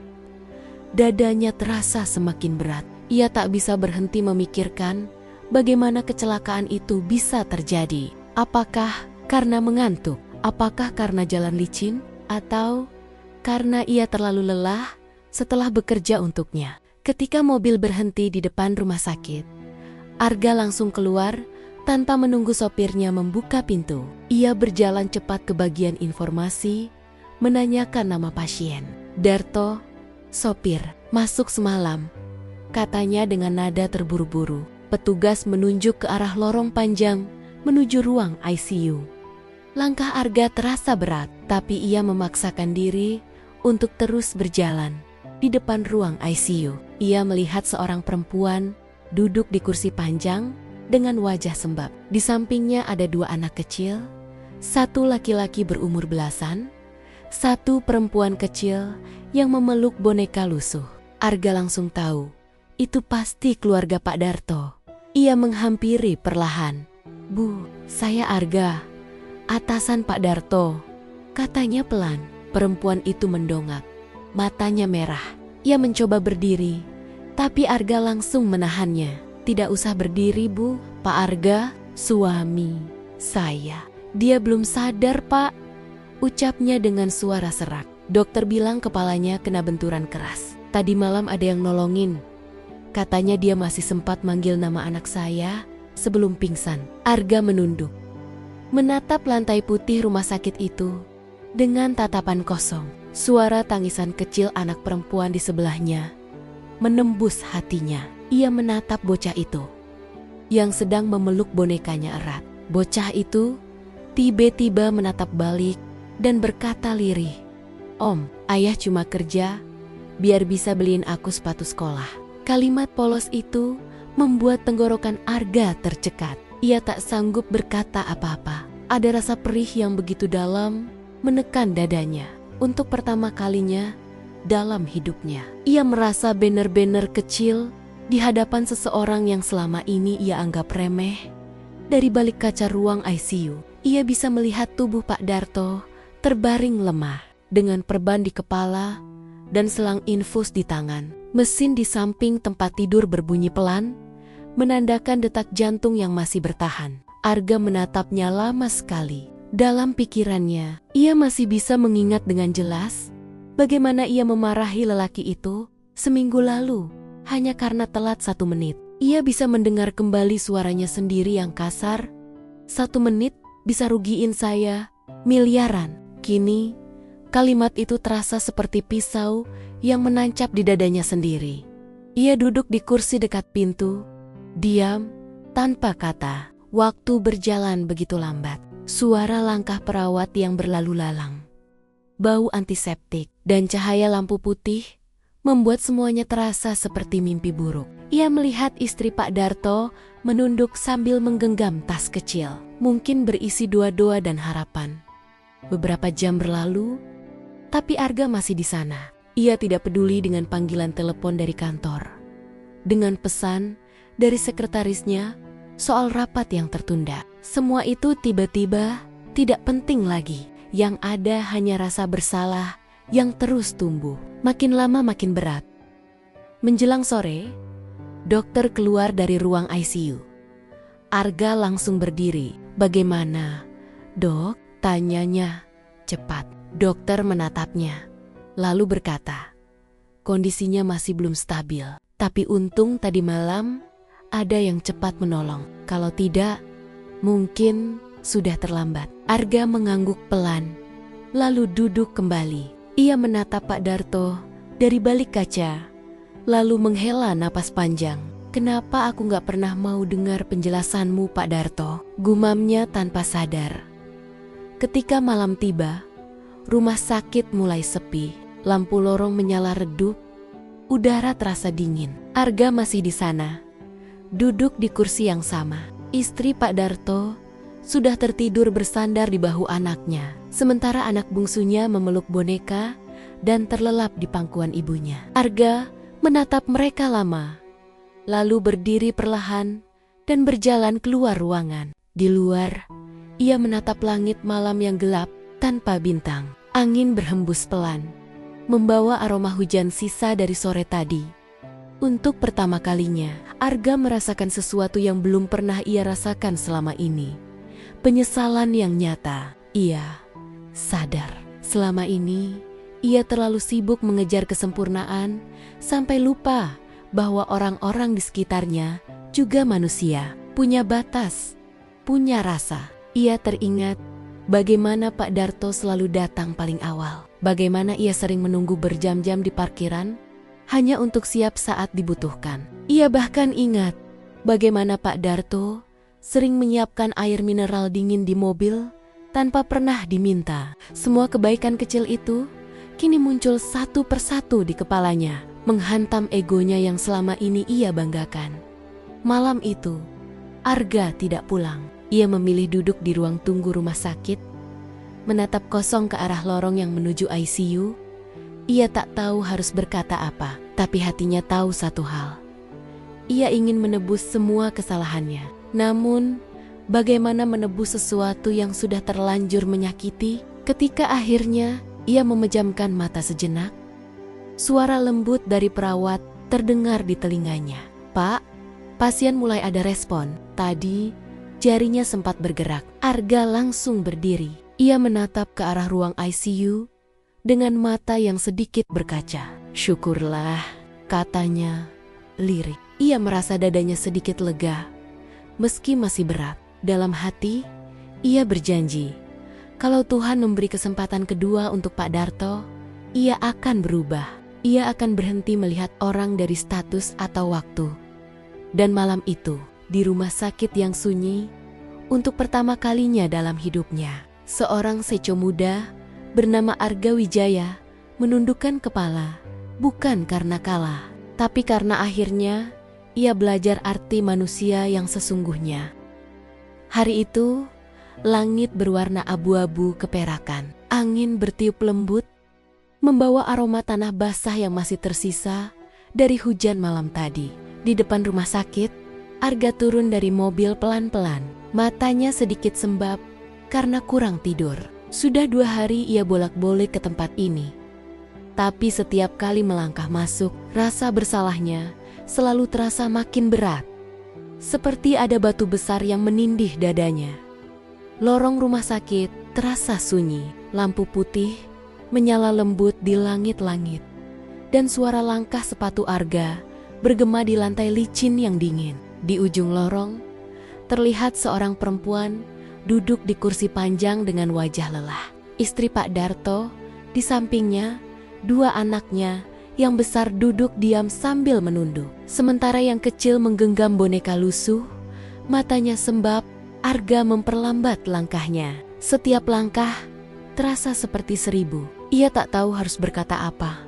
dadanya terasa semakin berat. Ia tak bisa berhenti memikirkan bagaimana kecelakaan itu bisa terjadi. Apakah karena mengantuk? Apakah karena jalan licin? Atau karena ia terlalu lelah setelah bekerja untuknya? Ketika mobil berhenti di depan rumah sakit, Arga langsung keluar tanpa menunggu sopirnya membuka pintu. Ia berjalan cepat ke bagian informasi, menanyakan nama pasien. "Darto, sopir, masuk semalam," katanya dengan nada terburu-buru. Petugas menunjuk ke arah lorong panjang menuju ruang ICU. Langkah Arga terasa berat, tapi ia memaksakan diri untuk terus berjalan. Di depan ruang ICU, ia melihat seorang perempuan duduk di kursi panjang dengan wajah sembab. Di sampingnya ada 2 anak kecil, satu laki-laki berumur belasan, satu perempuan kecil yang memeluk boneka lusuh. Arga langsung tahu, itu pasti keluarga Pak Darto. Ia menghampiri perlahan. "Bu, saya Arga, atasan Pak Darto," katanya pelan. Perempuan itu mendongak, matanya merah. Ia mencoba berdiri, tapi Arga langsung menahannya. "Tidak usah berdiri, Bu. Pak Arga, suami saya." "Dia belum sadar, Pak," ucapnya dengan suara serak. "Dokter bilang kepalanya kena benturan keras. Tadi malam ada yang nolongin. Katanya dia masih sempat manggil nama anak saya sebelum pingsan." Arga menunduk. menatap lantai putih rumah sakit itu dengan tatapan kosong. Suara tangisan kecil anak perempuan di sebelahnya menembus hatinya. Ia menatap bocah itu yang sedang memeluk bonekanya erat. Bocah itu tiba-tiba menatap balik dan berkata lirih, "Om, ayah cuma kerja biar bisa beliin aku sepatu sekolah." Kalimat polos itu membuat tenggorokan Arga tercekat. Ia tak sanggup berkata apa-apa. Ada rasa perih yang begitu dalam menekan dadanya. Untuk pertama kalinya dalam hidupnya, ia merasa benar-benar kecil di hadapan seseorang yang selama ini ia anggap remeh. Dari balik kaca ruang ICU, ia bisa melihat tubuh Pak Darto terbaring lemah dengan perban di kepala dan selang infus di tangan. Mesin di samping tempat tidur berbunyi pelan, menandakan detak jantung yang masih bertahan. Arga menatapnya lama sekali. Dalam pikirannya, ia masih bisa mengingat dengan jelas bagaimana ia memarahi lelaki itu seminggu lalu hanya karena telat 1 menit. Ia bisa mendengar kembali suaranya sendiri yang kasar. 1 menit bisa rugiin saya miliaran. Kini, kalimat itu terasa seperti pisau yang menancap di dadanya sendiri. Ia duduk di kursi dekat pintu, diam, tanpa kata. Waktu berjalan begitu lambat. Suara langkah perawat yang berlalu lalang, bau antiseptik, dan cahaya lampu putih membuat semuanya terasa seperti mimpi buruk. Ia melihat istri Pak Darto menunduk sambil menggenggam tas kecil, mungkin berisi doa-doa dan harapan. Beberapa jam berlalu, tapi Arga masih di sana. Ia tidak peduli dengan panggilan telepon dari kantor, dengan pesan dari sekretarisnya soal rapat yang tertunda. Semua itu tiba-tiba tidak penting lagi. Yang ada hanya rasa bersalah yang terus tumbuh, makin lama makin berat. Menjelang sore, dokter keluar dari ruang ICU. Arga langsung berdiri. "Bagaimana, Dok?" tanyanya cepat. Dokter menatapnya, lalu berkata, "Kondisinya masih belum stabil, tapi untung tadi malam ada yang cepat menolong. Kalau tidak, mungkin sudah terlambat." Arga mengangguk pelan, lalu duduk kembali. Ia menatap Pak Darto dari balik kaca, lalu menghela napas panjang. "Kenapa aku gak pernah mau dengar penjelasanmu, Pak Darto?" gumamnya tanpa sadar. Ketika malam tiba, rumah sakit mulai sepi. Lampu lorong menyala redup, udara terasa dingin. Arga masih di sana, duduk di kursi yang sama. Istri Pak Darto sudah tertidur bersandar di bahu anaknya, sementara anak bungsunya memeluk boneka dan terlelap di pangkuan ibunya. Arga menatap mereka lama, lalu berdiri perlahan dan berjalan keluar ruangan. Di luar, ia menatap langit malam yang gelap tanpa bintang. Angin berhembus pelan, membawa aroma hujan sisa dari sore tadi. Untuk pertama kalinya, Arga merasakan sesuatu yang belum pernah ia rasakan selama ini. Penyesalan yang nyata. Ia sadar, selama ini ia terlalu sibuk mengejar kesempurnaan sampai lupa bahwa orang-orang di sekitarnya juga manusia, punya batas, punya rasa. Ia teringat bagaimana Pak Darto selalu datang paling awal, bagaimana ia sering menunggu berjam-jam di parkiran hanya untuk siap saat dibutuhkan. Ia bahkan ingat bagaimana Pak Darto sering menyiapkan air mineral dingin di mobil tanpa pernah diminta. Semua kebaikan kecil itu kini muncul satu persatu di kepalanya, menghantam egonya yang selama ini ia banggakan. Malam itu, Arga tidak pulang. Ia memilih duduk di ruang tunggu rumah sakit, menatap kosong ke arah lorong yang menuju ICU. Ia tak tahu harus berkata apa, tapi hatinya tahu satu hal. Ia ingin menebus semua kesalahannya. Namun, bagaimana menebus sesuatu yang sudah terlanjur menyakiti? Ketika akhirnya ia memejamkan mata sejenak, suara lembut dari perawat terdengar di telinganya. "Pak, pasien mulai ada respon." Tadi, jarinya sempat bergerak. Arga langsung berdiri. Ia menatap ke arah ruang ICU dengan mata yang sedikit berkaca. "Syukurlah," katanya lirik. Ia merasa dadanya sedikit lega. Meski masih berat, dalam hati, Ia berjanji, kalau Tuhan memberi kesempatan kedua untuk Pak Darto, ia akan berubah. Ia akan berhenti melihat orang dari status atau waktu. Dan malam itu, di rumah sakit yang sunyi, untuk pertama kalinya dalam hidupnya, seorang seco muda bernama Arga Wijaya menundukkan kepala, bukan karena kalah, tapi karena akhirnya ia belajar arti manusia yang sesungguhnya. Hari itu, langit berwarna abu-abu keperakan. Angin bertiup lembut, membawa aroma tanah basah yang masih tersisa dari hujan malam tadi. Di depan rumah sakit, Arga turun dari mobil pelan-pelan. Matanya sedikit sembab karena kurang tidur. Sudah 2 hari ia bolak-balik ke tempat ini. Tapi setiap kali melangkah masuk, rasa bersalahnya selalu terasa makin berat. Seperti ada batu besar yang menindih dadanya. Lorong rumah sakit terasa sunyi, lampu putih menyala lembut di langit-langit. Dan suara langkah sepatu Arga bergema di lantai licin yang dingin. Di ujung lorong, terlihat seorang perempuan duduk di kursi panjang dengan wajah lelah. Istri Pak Darto, di sampingnya, 2 anaknya yang besar duduk diam sambil menunduk. Sementara yang kecil menggenggam boneka lusuh, matanya sembab. Arga memperlambat langkahnya. Setiap langkah terasa seperti 1000. Ia tak tahu harus berkata apa.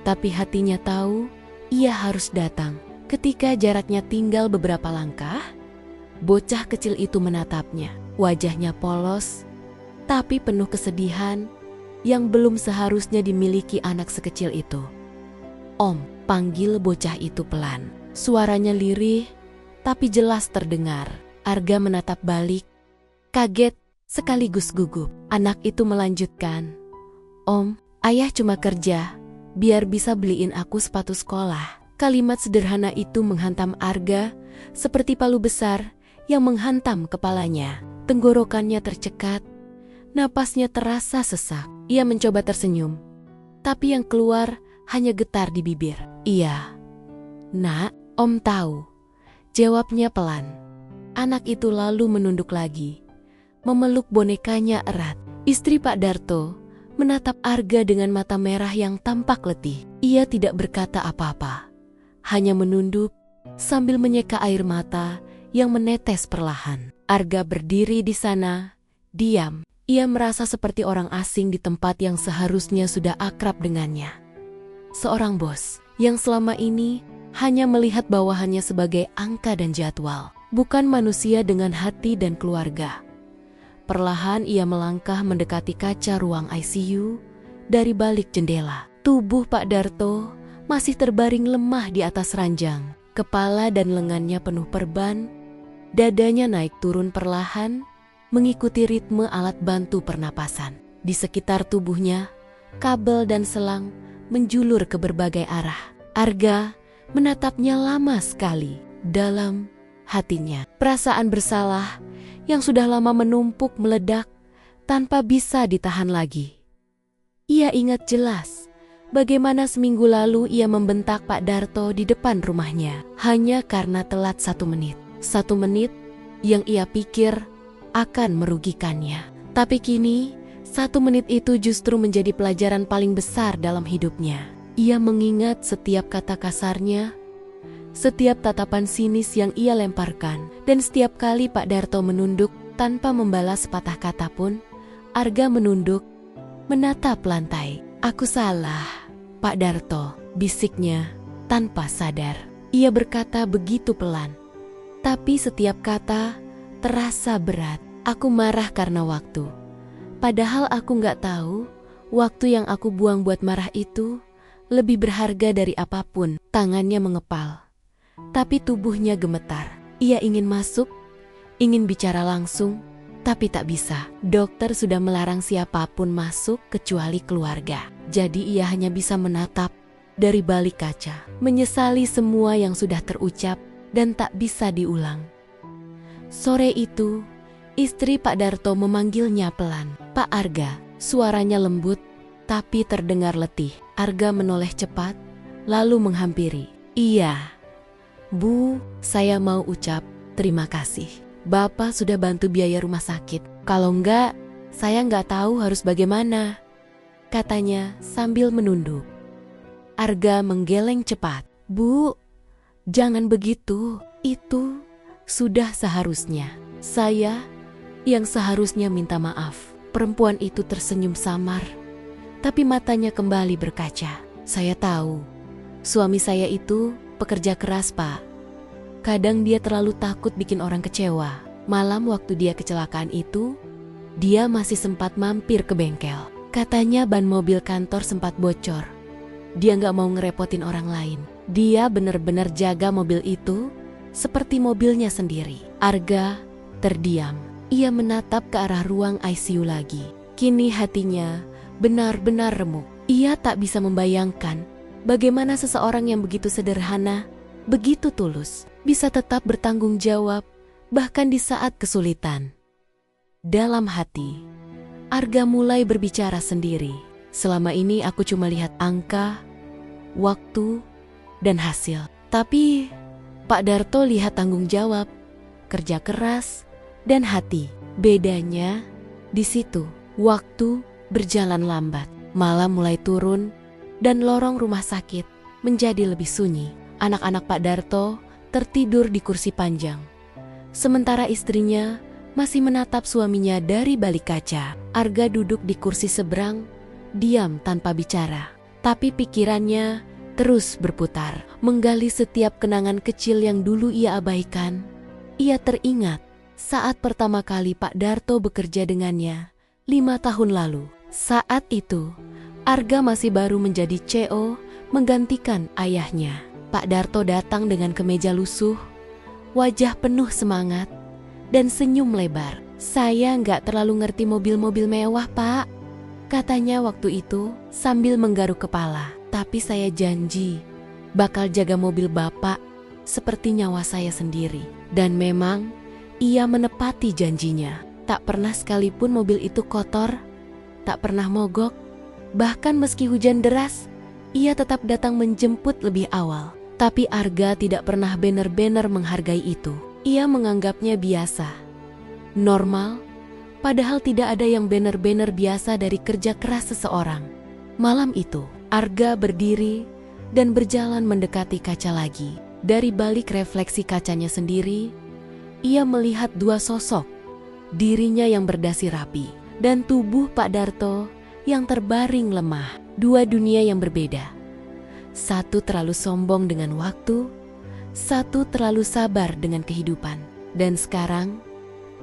Tapi hatinya tahu ia harus datang. Ketika jaraknya tinggal beberapa langkah, bocah kecil itu menatapnya. Wajahnya polos, tapi penuh kesedihan yang belum seharusnya dimiliki anak sekecil itu. "Om," panggil bocah itu pelan. Suaranya lirih, tapi jelas terdengar. Arga menatap balik, kaget sekaligus gugup. Anak itu melanjutkan, "Om, ayah cuma kerja, biar bisa beliin aku sepatu sekolah." Kalimat sederhana itu menghantam Arga seperti palu besar yang menghantam kepalanya. Tenggorokannya tercekat, napasnya terasa sesak. Ia mencoba tersenyum, tapi yang keluar hanya getar di bibir. "Iya, Nak, Om tahu," jawabnya pelan. Anak itu lalu menunduk lagi, memeluk bonekanya erat. Istri Pak Darto menatap Arga dengan mata merah yang tampak letih. Ia tidak berkata apa-apa, hanya menunduk sambil menyeka air mata yang menetes perlahan. Arga berdiri di sana, diam. Ia merasa seperti orang asing di tempat yang seharusnya sudah akrab dengannya. Seorang bos yang selama ini hanya melihat bawahannya sebagai angka dan jadwal, bukan manusia dengan hati dan keluarga. Perlahan ia melangkah mendekati kaca ruang ICU dari balik jendela. Tubuh Pak Darto masih terbaring lemah di atas ranjang. Kepala dan lengannya penuh perban. Dadanya naik turun perlahan, mengikuti ritme alat bantu pernapasan. Di sekitar tubuhnya, kabel dan selang menjulur ke berbagai arah. Arga menatapnya lama sekali. Dalam hatinya, perasaan bersalah yang sudah lama menumpuk meledak tanpa bisa ditahan lagi. Ia ingat jelas bagaimana seminggu lalu ia membentak Pak Darto di depan rumahnya hanya karena telat 1 menit. 1 menit yang ia pikir akan merugikannya. Tapi kini 1 menit itu justru menjadi pelajaran paling besar dalam hidupnya. Ia mengingat setiap kata kasarnya, setiap tatapan sinis yang ia lemparkan, dan setiap kali Pak Darto menunduk tanpa membalas sepatah kata pun, Arga menunduk, menatap lantai. "Aku salah, Pak Darto," bisiknya tanpa sadar. Ia berkata begitu pelan, tapi setiap kata terasa berat. "Aku marah karena waktu. Padahal aku nggak tahu, waktu yang aku buang buat marah itu lebih berharga dari apapun." Tangannya mengepal, tapi tubuhnya gemetar. Ia ingin masuk, ingin bicara langsung, tapi tak bisa. Dokter sudah melarang siapapun masuk kecuali keluarga. Jadi ia hanya bisa menatap dari balik kaca, menyesali semua yang sudah terucap dan tak bisa diulang. Sore itu, istri Pak Darto memanggilnya pelan. "Pak Arga." Suaranya lembut, tapi terdengar letih. Arga menoleh cepat, lalu menghampiri. "Iya, Bu, saya mau ucap terima kasih. Bapak sudah bantu biaya rumah sakit. Kalau enggak, saya nggak tahu harus bagaimana, katanya sambil menunduk. Arga menggeleng cepat. Bu, jangan begitu. Itu sudah seharusnya. Saya yang seharusnya minta maaf. Perempuan itu tersenyum samar, tapi matanya kembali berkaca. Saya tahu, suami saya itu pekerja keras, Pak. Kadang dia terlalu takut bikin orang kecewa. Malam waktu dia kecelakaan itu, dia masih sempat mampir ke bengkel. Katanya ban mobil kantor sempat bocor. Dia nggak mau ngerepotin orang lain. Dia benar-benar jaga mobil itu seperti mobilnya sendiri. Arga terdiam. Ia menatap ke arah ruang ICU lagi. Kini hatinya benar-benar remuk. Ia tak bisa membayangkan bagaimana seseorang yang begitu sederhana, begitu tulus, bisa tetap bertanggung jawab bahkan di saat kesulitan. Dalam hati, Arga mulai berbicara sendiri. Selama ini aku cuma lihat angka, waktu, dan hasil. Tapi Pak Darto lihat tanggung jawab, kerja keras, dan hati. Bedanya di situ. Waktu berjalan lambat, malam mulai turun, dan lorong rumah sakit menjadi lebih sunyi. Anak-anak Pak Darto tertidur di kursi panjang, sementara istrinya masih menatap suaminya dari balik kaca. Arga duduk di kursi seberang, diam tanpa bicara. Tapi pikirannya terus berputar, menggali setiap kenangan kecil yang dulu ia abaikan. Ia teringat saat pertama kali Pak Darto bekerja dengannya 5 tahun lalu. Saat itu, Arga masih baru menjadi CO menggantikan ayahnya. Pak Darto datang dengan kemeja lusuh, wajah penuh semangat, dan senyum lebar. Saya nggak terlalu ngerti mobil-mobil mewah, Pak, katanya waktu itu sambil menggaruk kepala. Tapi saya janji bakal jaga mobil Bapak seperti nyawa saya sendiri. Dan memang ia menepati janjinya. Tak pernah sekalipun mobil itu kotor, tak pernah mogok. Bahkan meski hujan deras, ia tetap datang menjemput lebih awal. Tapi Arga tidak pernah benar-benar menghargai itu. Ia menganggapnya biasa, normal, padahal tidak ada yang benar-benar biasa dari kerja keras seseorang. Malam itu, Arga berdiri dan berjalan mendekati kaca lagi. Dari balik refleksi kacanya sendiri, ia melihat dua sosok, dirinya yang berdasi rapi, dan tubuh Pak Darto yang terbaring lemah. Dua dunia yang berbeda. Satu terlalu sombong dengan waktu, satu terlalu sabar dengan kehidupan. Dan sekarang,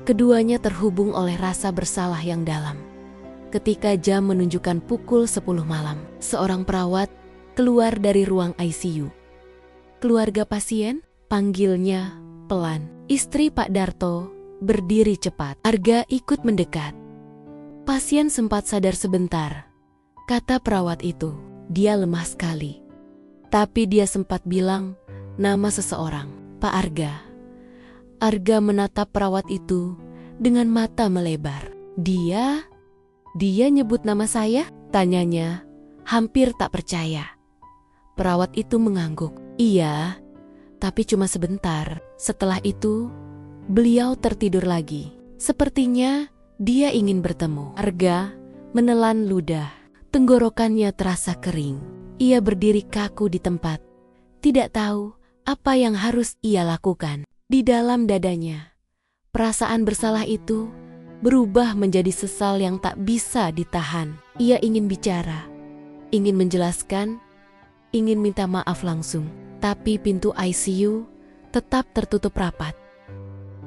keduanya terhubung oleh rasa bersalah yang dalam. Ketika jam menunjukkan pukul 10 malam, seorang perawat keluar dari ruang ICU. Keluarga pasien, panggilnya pelan. Istri Pak Darto berdiri cepat. Arga ikut mendekat. Pasien sempat sadar sebentar, kata perawat itu. Dia lemah sekali. Tapi dia sempat bilang nama seseorang, Pak Arga. Arga menatap perawat itu dengan mata melebar. Dia nyebut nama saya? Tanyanya, hampir tak percaya. Perawat itu mengangguk. Iya, tapi cuma sebentar. Setelah itu, beliau tertidur lagi. Sepertinya dia ingin bertemu. Arga menelan ludah. Tenggorokannya terasa kering. Ia berdiri kaku di tempat. Tidak tahu apa yang harus ia lakukan. Di dalam dadanya, perasaan bersalah itu berubah menjadi sesal yang tak bisa ditahan. Ia ingin bicara, ingin menjelaskan, ingin minta maaf langsung. Tapi pintu ICU tetap tertutup rapat.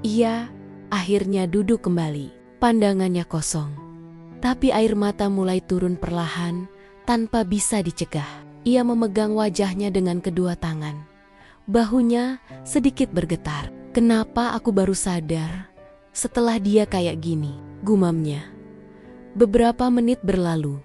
Ia akhirnya duduk kembali. Pandangannya kosong. Tapi air mata mulai turun perlahan tanpa bisa dicegah. Ia memegang wajahnya dengan kedua tangan. Bahunya sedikit bergetar. Kenapa aku baru sadar setelah dia kayak gini? Gumamnya. Beberapa menit berlalu,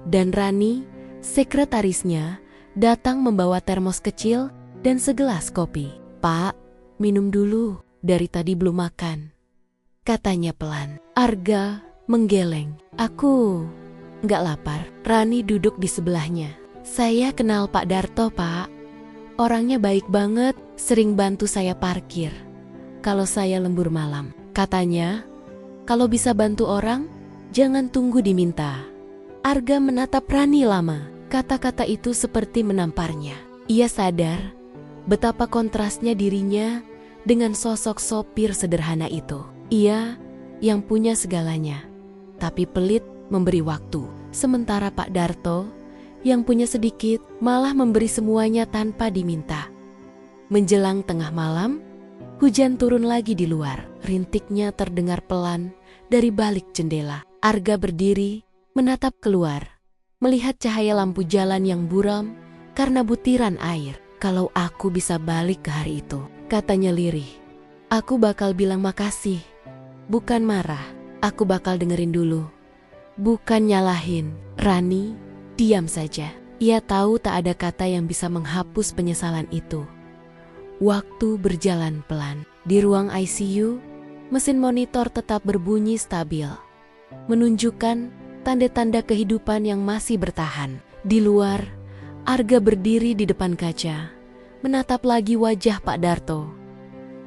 dan Rani, sekretarisnya, datang membawa termos kecil dan segelas kopi. Pak, minum dulu, dari tadi belum makan, katanya pelan. Arga menggeleng. Aku nggak lapar. Rani duduk di sebelahnya. Saya kenal Pak Darto, Pak. Orangnya baik banget, sering bantu saya parkir kalau saya lembur malam, katanya Kalau bisa bantu orang, jangan tunggu diminta. Arga menatap Rani lama. Kata-kata itu seperti menamparnya. Ia sadar betapa kontrasnya dirinya dengan sosok sopir sederhana itu. Ia yang punya segalanya, tapi pelit memberi waktu. Sementara Pak Darto yang punya sedikit malah memberi semuanya tanpa diminta. Menjelang tengah malam, hujan turun lagi di luar. Rintiknya terdengar pelan dari balik jendela. Arga berdiri, menatap keluar, melihat cahaya lampu jalan yang buram karena butiran air. Kalau aku bisa balik ke hari itu, katanya lirih, aku bakal bilang makasih. Bukan marah, aku bakal dengerin dulu. Bukan nyalahin. Rani diam saja. Ia tahu tak ada kata yang bisa menghapus penyesalan itu. Waktu berjalan pelan. Di ruang ICU, mesin monitor tetap berbunyi stabil, menunjukkan tanda-tanda kehidupan yang masih bertahan. Di luar, Arga berdiri di depan kaca, menatap lagi wajah Pak Darto.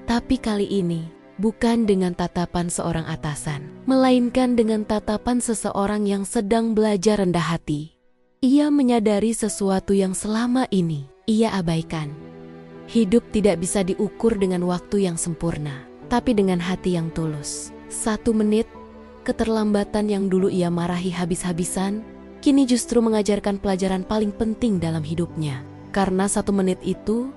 Tapi kali ini, bukan dengan tatapan seorang atasan, melainkan dengan tatapan seseorang yang sedang belajar rendah hati. Ia menyadari sesuatu yang selama ini ia abaikan. Hidup tidak bisa diukur dengan waktu yang sempurna, tapi dengan hati yang tulus. 1 menit, keterlambatan yang dulu ia marahi habis-habisan, kini justru mengajarkan pelajaran paling penting dalam hidupnya. Karena 1 menit itu,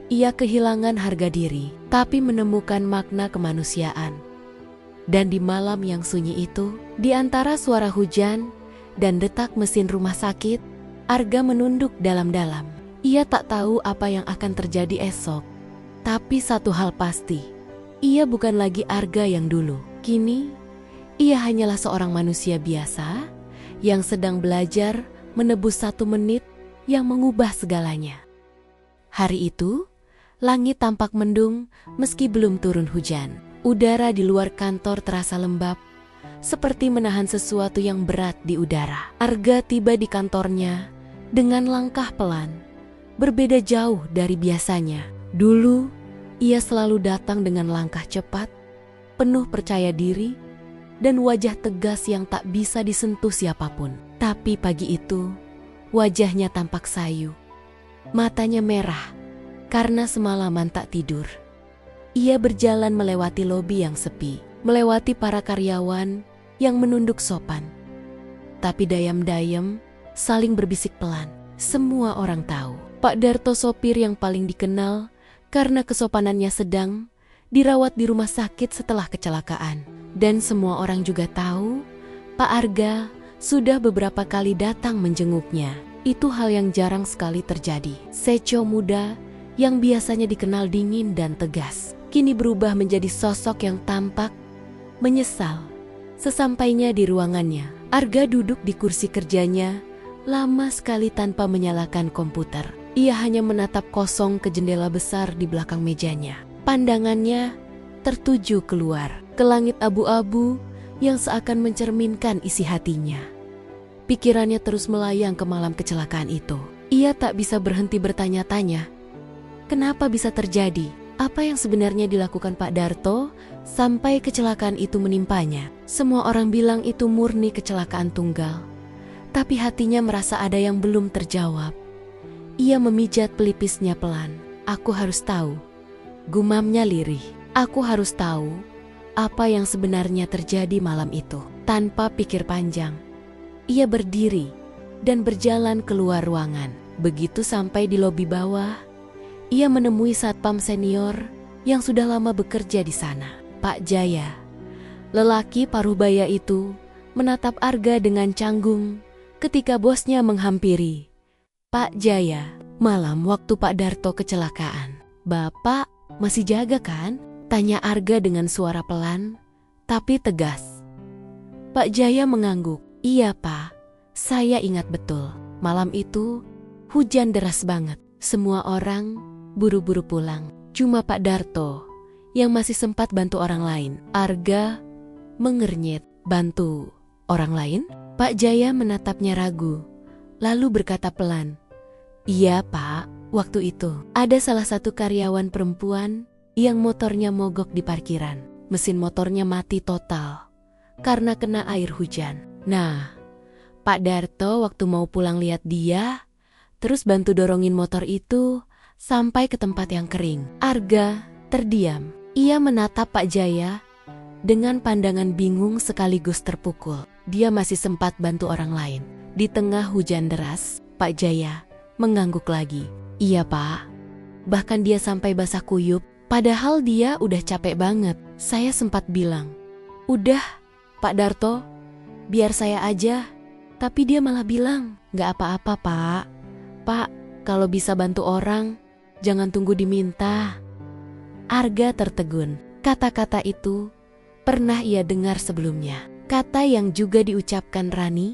ia kehilangan harga diri, tapi menemukan makna kemanusiaan. Dan di malam yang sunyi itu, di antara suara hujan dan detak mesin rumah sakit, Arga menunduk dalam-dalam. Ia tak tahu apa yang akan terjadi esok. Tapi satu hal pasti, ia bukan lagi Arga yang dulu. Kini, ia hanyalah seorang manusia biasa yang sedang belajar menebus 1 menit yang mengubah segalanya. Hari itu, langit tampak mendung meski belum turun hujan. Udara di luar kantor terasa lembab, seperti menahan sesuatu yang berat di udara. Arga tiba di kantornya dengan langkah pelan, berbeda jauh dari biasanya. Dulu, ia selalu datang dengan langkah cepat, penuh percaya diri, dan wajah tegas yang tak bisa disentuh siapapun. Tapi pagi itu, wajahnya tampak sayu. Matanya merah karena semalaman tak tidur. Ia berjalan melewati lobi yang sepi, melewati para karyawan yang menunduk sopan. Tapi dayam-dayam saling berbisik pelan. Semua orang tahu, Pak Darto sopir yang paling dikenal karena kesopanannya sedang dirawat di rumah sakit setelah kecelakaan. Dan semua orang juga tahu, Pak Arga sudah beberapa kali datang menjenguknya. Itu hal yang jarang sekali terjadi. Seco muda yang biasanya dikenal dingin dan tegas, kini berubah menjadi sosok yang tampak menyesal. Sesampainya di ruangannya, Arga duduk di kursi kerjanya, lama sekali tanpa menyalakan komputer. Ia hanya menatap kosong ke jendela besar di belakang mejanya. Pandangannya tertuju keluar, ke langit abu-abu yang seakan mencerminkan isi hatinya. Pikirannya terus melayang ke malam kecelakaan itu. Ia tak bisa berhenti bertanya-tanya, kenapa bisa terjadi? Apa yang sebenarnya dilakukan Pak Darto sampai kecelakaan itu menimpanya? Semua orang bilang itu murni kecelakaan tunggal, tapi hatinya merasa ada yang belum terjawab. Ia memijat pelipisnya pelan. Aku harus tahu, gumamnya lirih. Aku harus tahu apa yang sebenarnya terjadi malam itu. Tanpa pikir panjang, ia berdiri dan berjalan keluar ruangan. Begitu sampai di lobi bawah, ia menemui satpam senior yang sudah lama bekerja di sana, Pak Jaya. Lelaki paruh baya itu menatap Arga dengan canggung ketika bosnya menghampiri. Pak Jaya, malam waktu Pak Darto kecelakaan, Bapak masih jaga kan? Tanya Arga dengan suara pelan tapi tegas. Pak Jaya mengangguk. Iya Pak, saya ingat betul. Malam itu hujan deras banget. Semua orang buru-buru pulang. Cuma Pak Darto yang masih sempat bantu orang lain. Arga mengernyit. Bantu orang lain? Pak Jaya menatapnya ragu, lalu berkata pelan, iya Pak, waktu itu ada salah satu karyawan perempuan yang motornya mogok di parkiran. Mesin motornya mati total. karena kena air hujan. Nah, Pak Darto waktu mau pulang lihat dia, terus bantu dorongin motor itu sampai ke tempat yang kering. Arga terdiam. Ia menatap Pak Jaya dengan pandangan bingung sekaligus terpukul. Dia masih sempat bantu orang lain. Di tengah hujan deras, Pak Jaya mengangguk lagi. Iya Pak. Bahkan dia sampai basah kuyup, padahal dia udah capek banget. Saya sempat bilang, udah Pak Darto, biar saya aja. Tapi dia malah bilang, gak apa-apa Pak. Pak, kalau bisa bantu orang, jangan tunggu diminta. Arga tertegun. Kata-kata itu pernah ia dengar sebelumnya. Kata yang juga diucapkan Rani,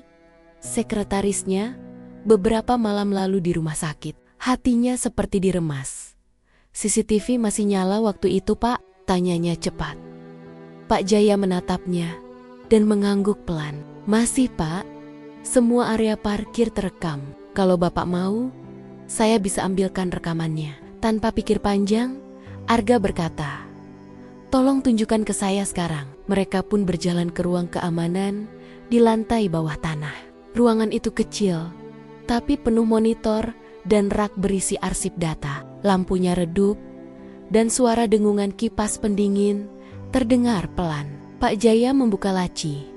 sekretarisnya, beberapa malam lalu di rumah sakit. Hatinya seperti diremas. CCTV masih nyala waktu itu Pak? Tanyanya cepat. Pak Jaya menatapnya dan mengangguk pelan. Masih Pak, semua area parkir terekam. Kalau Bapak mau, saya bisa ambilkan rekamannya. Tanpa pikir panjang, Arga berkata, tolong tunjukkan ke saya sekarang. Mereka pun berjalan ke ruang keamanan di lantai bawah tanah. Ruangan itu kecil, tapi penuh monitor dan rak berisi arsip data. Lampunya redup, dan suara dengungan kipas pendingin terdengar pelan. Pak Jaya membuka laci,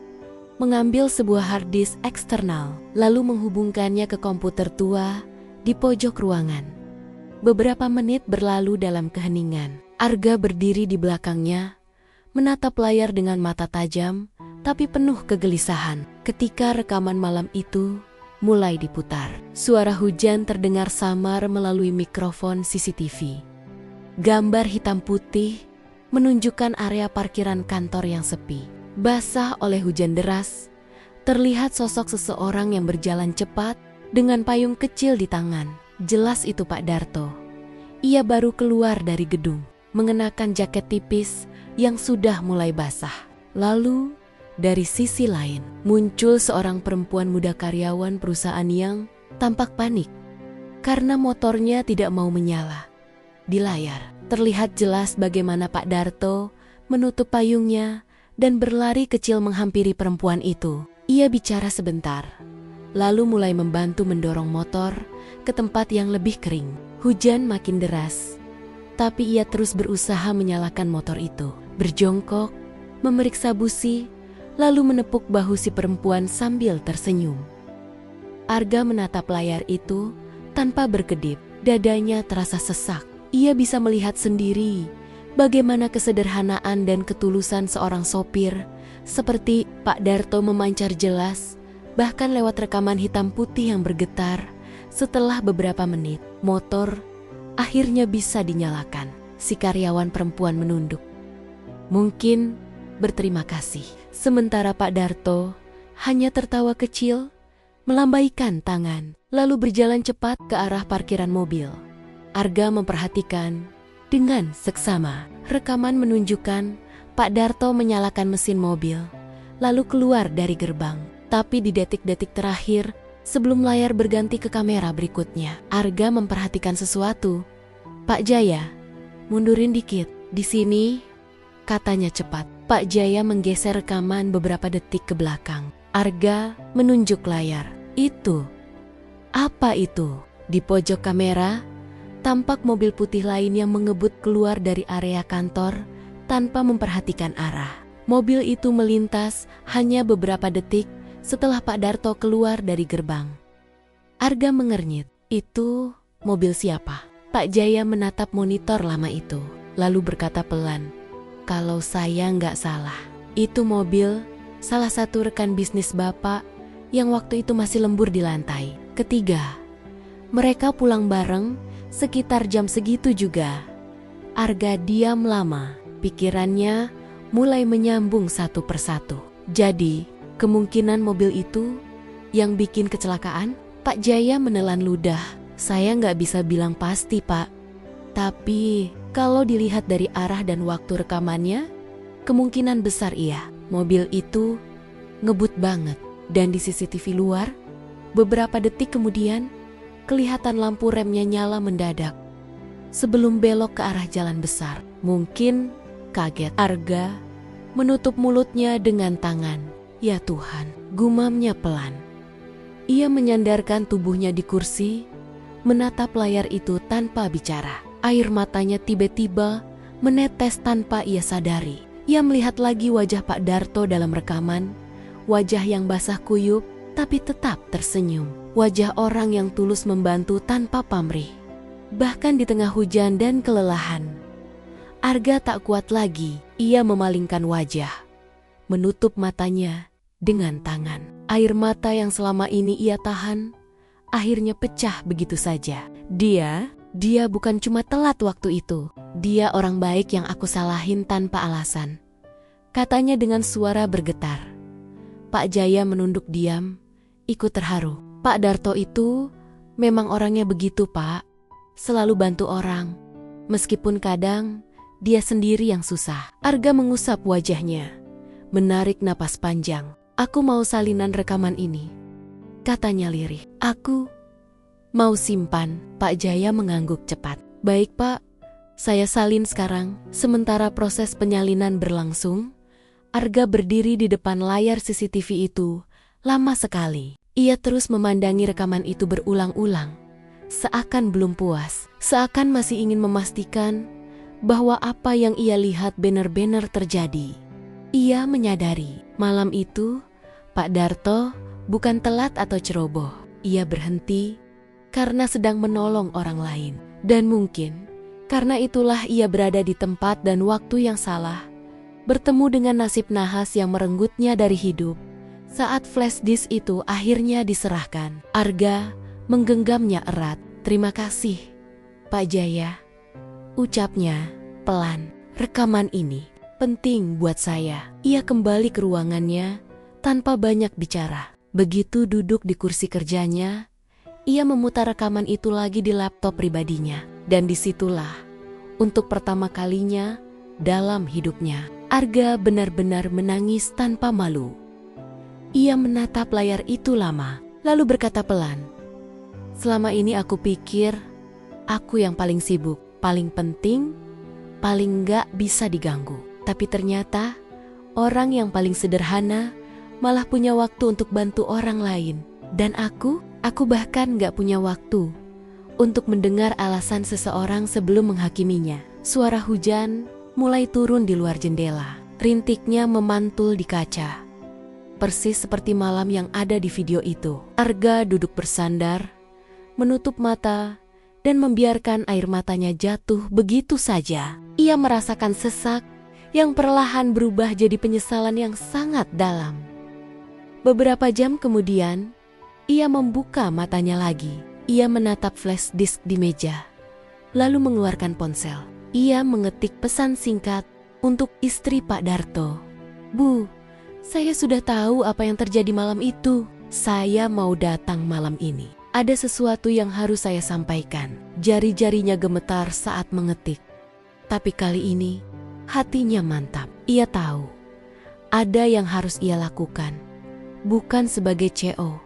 mengambil sebuah hard disk eksternal, lalu menghubungkannya ke komputer tua di pojok ruangan. Beberapa menit berlalu dalam keheningan. Arga berdiri di belakangnya, menatap layar dengan mata tajam, tapi penuh kegelisahan. Ketika rekaman malam itu mulai diputar, suara hujan terdengar samar melalui mikrofon CCTV. Gambar hitam putih menunjukkan area parkiran kantor yang sepi. Basah oleh hujan deras, terlihat sosok seseorang yang berjalan cepat dengan payung kecil di tangan. Jelas itu Pak Darto. Ia baru keluar dari gedung, mengenakan jaket tipis yang sudah mulai basah. Lalu, dari sisi lain, muncul seorang perempuan muda karyawan perusahaan yang tampak panik karena motornya tidak mau menyala. Di layar, terlihat jelas bagaimana Pak Darto menutup payungnya dan berlari kecil menghampiri perempuan itu. Ia bicara sebentar, lalu mulai membantu mendorong motor ke tempat yang lebih kering. Hujan makin deras, tapi ia terus berusaha menyalakan motor itu. Berjongkok, memeriksa busi, lalu menepuk bahu si perempuan sambil tersenyum. Arga menatap layar itu tanpa berkedip. Dadanya terasa sesak. Ia bisa melihat sendiri bagaimana kesederhanaan dan ketulusan seorang sopir seperti Pak Darto memancar jelas, bahkan lewat rekaman hitam putih yang bergetar. Setelah beberapa menit, motor akhirnya bisa dinyalakan. Si karyawan perempuan menunduk, mungkin berterima kasih. Sementara Pak Darto hanya tertawa kecil, melambaikan tangan, lalu berjalan cepat ke arah parkiran mobil. Arga memperhatikan dengan seksama. Rekaman menunjukkan Pak Darto menyalakan mesin mobil, lalu keluar dari gerbang. Tapi di detik-detik terakhir, sebelum layar berganti ke kamera berikutnya, Arga memperhatikan sesuatu. Pak Jaya, mundurin dikit. Di sini, katanya cepat. Pak Jaya menggeser rekaman beberapa detik ke belakang. Arga menunjuk layar. Itu. Apa itu? Di pojok kamera, tampak mobil putih lain yang mengebut keluar dari area kantor tanpa memperhatikan arah. Mobil itu melintas hanya beberapa detik setelah Pak Darto keluar dari gerbang. Arga mengernyit. Itu mobil siapa? Pak Jaya menatap monitor lama itu, lalu berkata pelan, kalau saya nggak salah, itu mobil salah satu rekan bisnis Bapak yang waktu itu masih lembur di lantai ketiga. Mereka pulang bareng sekitar jam segitu juga. Arga diam lama, pikirannya mulai menyambung satu persatu. Jadi, kemungkinan mobil itu yang bikin kecelakaan? Pak Jaya menelan ludah. Saya nggak bisa bilang pasti, Pak. Tapi, kalau dilihat dari arah dan waktu rekamannya, kemungkinan besar iya. Mobil itu ngebut banget. Dan di CCTV luar, beberapa detik kemudian, kelihatan lampu remnya nyala mendadak sebelum belok ke arah jalan besar. Mungkin kaget. Arga menutup mulutnya dengan tangan. Ya Tuhan, gumamnya pelan. Ia menyandarkan tubuhnya di kursi, menatap layar itu tanpa bicara. Air matanya tiba-tiba menetes tanpa ia sadari. Ia melihat lagi wajah Pak Darto dalam rekaman, wajah yang basah kuyup tapi tetap tersenyum. Wajah orang yang tulus membantu tanpa pamrih. Bahkan di tengah hujan dan kelelahan, Arga tak kuat lagi. Ia memalingkan wajah, menutup matanya dengan tangan. Air mata yang selama ini ia tahan, akhirnya pecah begitu saja. Dia bukan cuma telat waktu itu. Dia orang baik yang aku salahin tanpa alasan, katanya dengan suara bergetar. Pak Jaya menunduk diam, ikut terharu. Pak Darto itu memang orangnya begitu, Pak. Selalu bantu orang, meskipun kadang dia sendiri yang susah. Arga mengusap wajahnya, menarik napas panjang. Aku mau salinan rekaman ini, katanya lirih. Aku mau simpan. Pak Jaya mengangguk cepat. Baik Pak, saya salin sekarang. Sementara proses penyalinan berlangsung, Arga berdiri di depan layar CCTV itu lama sekali. Ia terus memandangi rekaman itu berulang-ulang, seakan belum puas, seakan masih ingin memastikan bahwa apa yang ia lihat benar-benar terjadi. Ia menyadari malam itu Pak Darto bukan telat atau ceroboh. Ia berhenti karena sedang menolong orang lain. Dan mungkin karena itulah ia berada di tempat dan waktu yang salah, bertemu dengan nasib nahas yang merenggutnya dari hidup. Saat flash disk itu akhirnya diserahkan, Arga menggenggamnya erat. Terima kasih, Pak Jaya, ucapnya pelan. Rekaman ini penting buat saya. Ia kembali ke ruangannya tanpa banyak bicara. Begitu duduk di kursi kerjanya, ia memutar rekaman itu lagi di laptop pribadinya. Dan disitulah, untuk pertama kalinya dalam hidupnya, Arga benar-benar menangis tanpa malu. Ia menatap layar itu lama, lalu berkata pelan, selama ini aku pikir aku yang paling sibuk, paling penting, paling gak bisa diganggu. Tapi ternyata orang yang paling sederhana malah punya waktu untuk bantu orang lain. Dan aku bahkan gak punya waktu untuk mendengar alasan seseorang sebelum menghakiminya. Suara hujan mulai turun di luar jendela. Rintiknya memantul di kaca, persis seperti malam yang ada di video itu. Arga duduk bersandar, menutup mata, dan membiarkan air matanya jatuh begitu saja. Ia merasakan sesak yang perlahan berubah jadi penyesalan yang sangat dalam. Beberapa jam kemudian, ia membuka matanya lagi. Ia menatap flash disk di meja, lalu mengeluarkan ponsel. Ia mengetik pesan singkat untuk istri Pak Darto. Bu, saya sudah tahu apa yang terjadi malam itu. Saya mau datang malam ini. Ada sesuatu yang harus saya sampaikan. Jari-jarinya gemetar saat mengetik. Tapi kali ini, hatinya mantap. Ia tahu, ada yang harus ia lakukan. Bukan sebagai CO,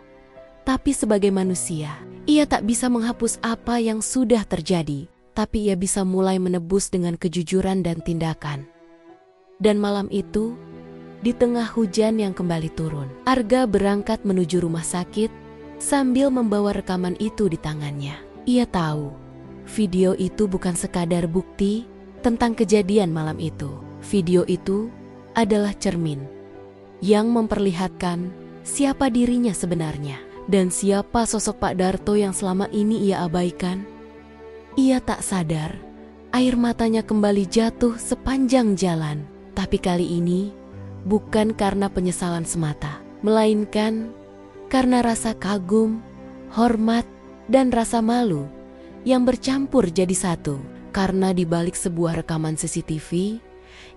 tapi sebagai manusia. Ia tak bisa menghapus apa yang sudah terjadi, tapi ia bisa mulai menebus dengan kejujuran dan tindakan. Dan malam itu, di tengah hujan yang kembali turun, Arga berangkat menuju rumah sakit sambil membawa rekaman itu di tangannya. Ia tahu, video itu bukan sekadar bukti tentang kejadian malam itu. Video itu adalah cermin yang memperlihatkan siapa dirinya sebenarnya dan siapa sosok Pak Darto yang selama ini ia abaikan. Ia tak sadar, air matanya kembali jatuh sepanjang jalan. Tapi kali ini, bukan karena penyesalan semata, melainkan karena rasa kagum, hormat, dan rasa malu yang bercampur jadi satu. Karena di balik sebuah rekaman CCTV,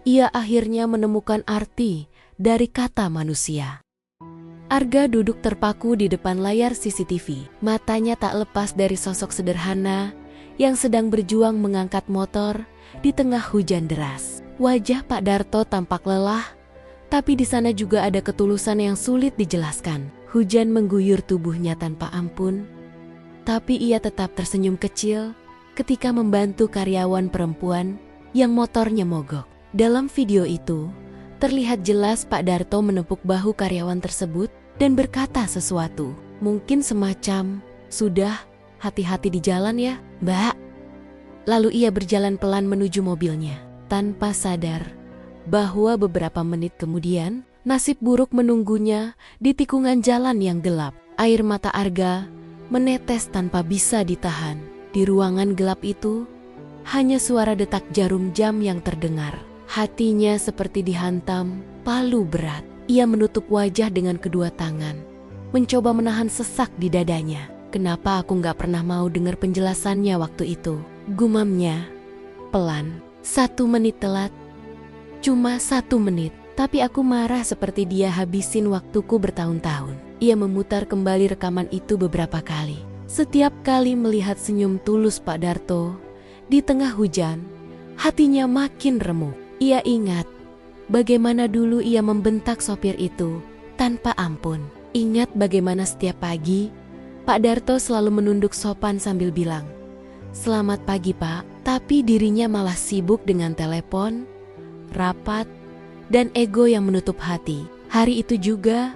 ia akhirnya menemukan arti dari kata manusia. Arga duduk terpaku di depan layar CCTV. Matanya tak lepas dari sosok sederhana yang sedang berjuang mengangkat motor di tengah hujan deras. Wajah Pak Darto tampak lelah, tapi di sana juga ada ketulusan yang sulit dijelaskan. Hujan mengguyur tubuhnya tanpa ampun, tapi ia tetap tersenyum kecil ketika membantu karyawan perempuan yang motornya mogok. Dalam video itu, Terlihat jelas Pak Darto menepuk bahu karyawan tersebut dan berkata sesuatu. Mungkin semacam, "Sudah, hati-hati di jalan ya, Mbak." Lalu ia berjalan pelan menuju mobilnya, tanpa sadar bahwa beberapa menit kemudian nasib buruk menunggunya di tikungan jalan yang gelap. Air mata Arga menetes tanpa bisa ditahan. Di ruangan gelap itu, hanya suara detak jarum jam yang terdengar. Hatinya seperti dihantam palu berat. Ia menutup wajah dengan kedua tangan, mencoba menahan sesak di dadanya. Kenapa aku gak pernah mau dengar penjelasannya waktu itu? Gumamnya pelan. 1 menit telat. Cuma 1 menit. Tapi aku marah seperti dia habisin waktuku bertahun-tahun. Ia memutar kembali rekaman itu beberapa kali. Setiap kali melihat senyum tulus Pak Darto di tengah hujan, hatinya makin remuk. Ia ingat bagaimana dulu ia membentak sopir itu tanpa ampun. Ingat bagaimana setiap pagi Pak Darto selalu menunduk sopan sambil bilang, "Selamat pagi Pak." Tapi dirinya malah sibuk dengan telepon, rapat, dan ego yang menutup hati. Hari itu juga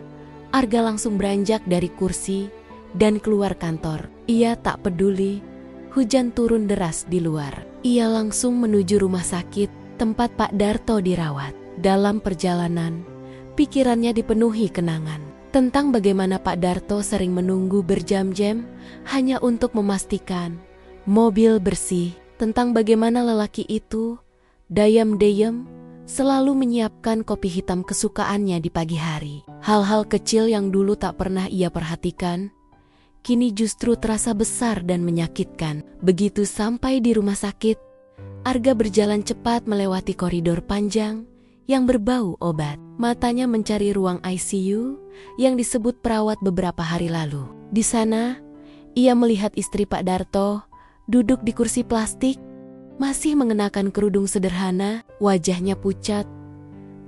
Arga langsung beranjak dari kursi dan keluar kantor. Ia tak peduli hujan turun deras di luar. Ia langsung menuju rumah sakit tempat Pak Darto dirawat. Dalam perjalanan, pikirannya dipenuhi kenangan tentang bagaimana Pak Darto sering menunggu berjam-jam hanya untuk memastikan mobil bersih, tentang bagaimana lelaki itu dayam-dayam selalu menyiapkan kopi hitam kesukaannya di pagi hari. Hal-hal kecil yang dulu tak pernah ia perhatikan, kini justru terasa besar dan menyakitkan. Begitu sampai di rumah sakit, Arga berjalan cepat melewati koridor panjang yang berbau obat. Matanya mencari ruang ICU yang disebut perawat beberapa hari lalu. Di sana, ia melihat istri Pak Darto duduk di kursi plastik, masih mengenakan kerudung sederhana, wajahnya pucat,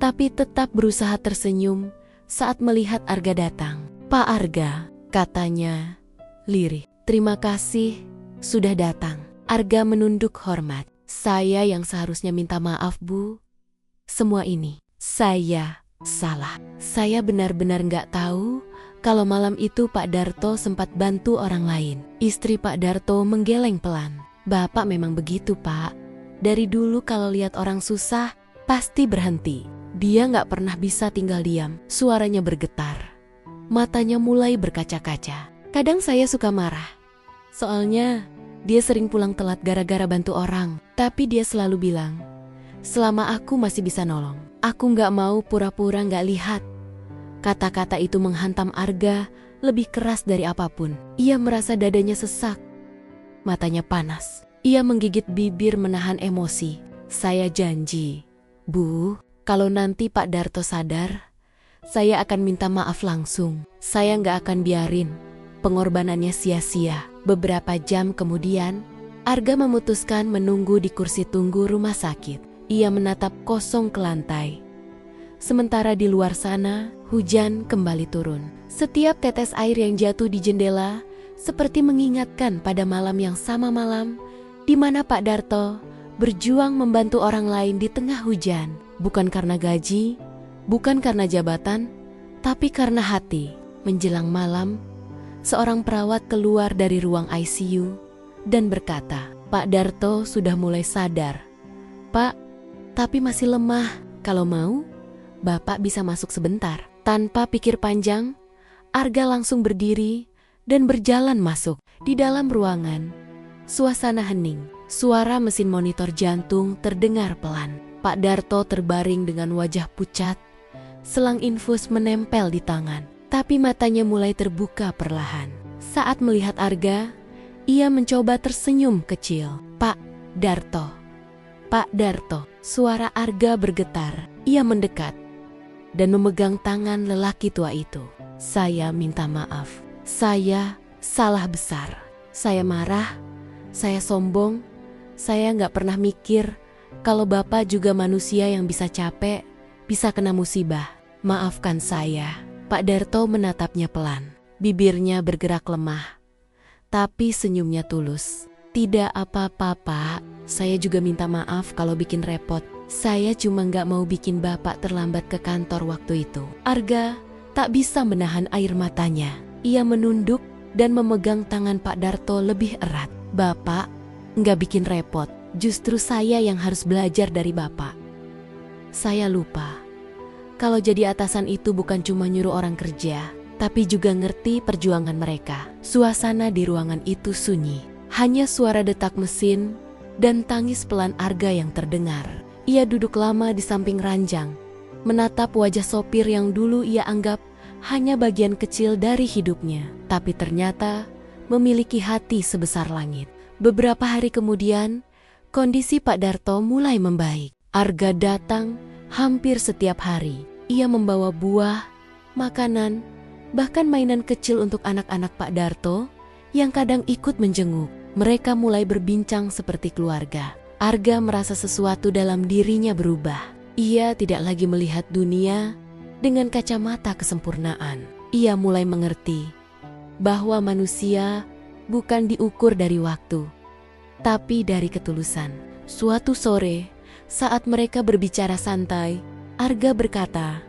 tapi tetap berusaha tersenyum saat melihat Arga datang. "Pak Arga," katanya lirih. "Terima kasih sudah datang." Arga menunduk hormat. "Saya yang seharusnya minta maaf, Bu. Semua ini, saya salah. Saya benar-benar nggak tahu kalau malam itu Pak Darto sempat bantu orang lain." Istri Pak Darto menggeleng pelan. "Bapak memang begitu, Pak. Dari dulu kalau lihat orang susah, pasti berhenti." Dia nggak pernah bisa tinggal diam. Suaranya bergetar. Matanya mulai berkaca-kaca. "Kadang saya suka marah. Soalnya dia sering pulang telat gara-gara bantu orang. Tapi dia selalu bilang, selama aku masih bisa nolong, aku nggak mau pura-pura nggak lihat." Kata-kata itu menghantam Arga lebih keras dari apapun. Ia merasa dadanya sesak. Matanya panas. Ia menggigit bibir menahan emosi. "Saya janji, Bu, kalau nanti Pak Darto sadar, saya akan minta maaf langsung. Saya nggak akan biarin pengorbanannya sia-sia." Beberapa jam kemudian, Arga memutuskan menunggu di kursi tunggu rumah sakit. Ia menatap kosong ke lantai. Sementara di luar sana, hujan kembali turun. Setiap tetes air yang jatuh di jendela seperti mengingatkan pada malam yang sama, malam di mana Pak Darto berjuang membantu orang lain di tengah hujan. Bukan karena gaji, bukan karena jabatan, tapi karena hati. Menjelang malam, seorang perawat keluar dari ruang ICU dan berkata, "Pak Darto sudah mulai sadar, Pak, tapi masih lemah. Kalau mau, Bapak bisa masuk sebentar." Tanpa pikir panjang, Arga langsung berdiri dan berjalan masuk. Di dalam ruangan, suasana hening. Suara mesin monitor jantung terdengar pelan. Pak Darto terbaring dengan wajah pucat, selang infus menempel di tangan. Tapi matanya mulai terbuka perlahan. Saat melihat Arga, ia mencoba tersenyum kecil. "Pak Darto, Pak Darto." Suara Arga bergetar. Ia mendekat dan memegang tangan lelaki tua itu. "Saya minta maaf. Saya salah besar. Saya marah, saya sombong. Saya nggak pernah mikir kalau Bapak juga manusia yang bisa capek, bisa kena musibah. Maafkan saya." Pak Darto menatapnya pelan. Bibirnya bergerak lemah, tapi senyumnya tulus. "Tidak apa-apa, Pak. Saya juga minta maaf kalau bikin repot. Saya cuma nggak mau bikin Bapak terlambat ke kantor waktu itu. Arga tak bisa menahan air matanya. Ia menunduk dan memegang tangan Pak Darto lebih erat. Bapak nggak bikin repot. Justru saya yang harus belajar dari Bapak. Saya lupa kalau jadi atasan itu bukan cuma nyuruh orang kerja, tapi juga ngerti perjuangan mereka. Suasana di ruangan itu sunyi. Hanya suara detak mesin dan tangis pelan Arga yang terdengar. Ia duduk lama di samping ranjang, menatap wajah sopir yang dulu ia anggap hanya bagian kecil dari hidupnya, tapi ternyata memiliki hati sebesar langit. Beberapa hari kemudian, kondisi Pak Darto mulai membaik. Arga datang hampir setiap hari. Ia membawa buah, makanan, bahkan mainan kecil untuk anak-anak Pak Darto yang kadang ikut menjenguk. Mereka mulai berbincang seperti keluarga. Arga merasa sesuatu dalam dirinya berubah. Ia tidak lagi melihat dunia dengan kacamata kesempurnaan. Ia mulai mengerti bahwa manusia bukan diukur dari waktu, tapi dari ketulusan. Suatu sore, saat mereka berbicara santai, Arga berkata,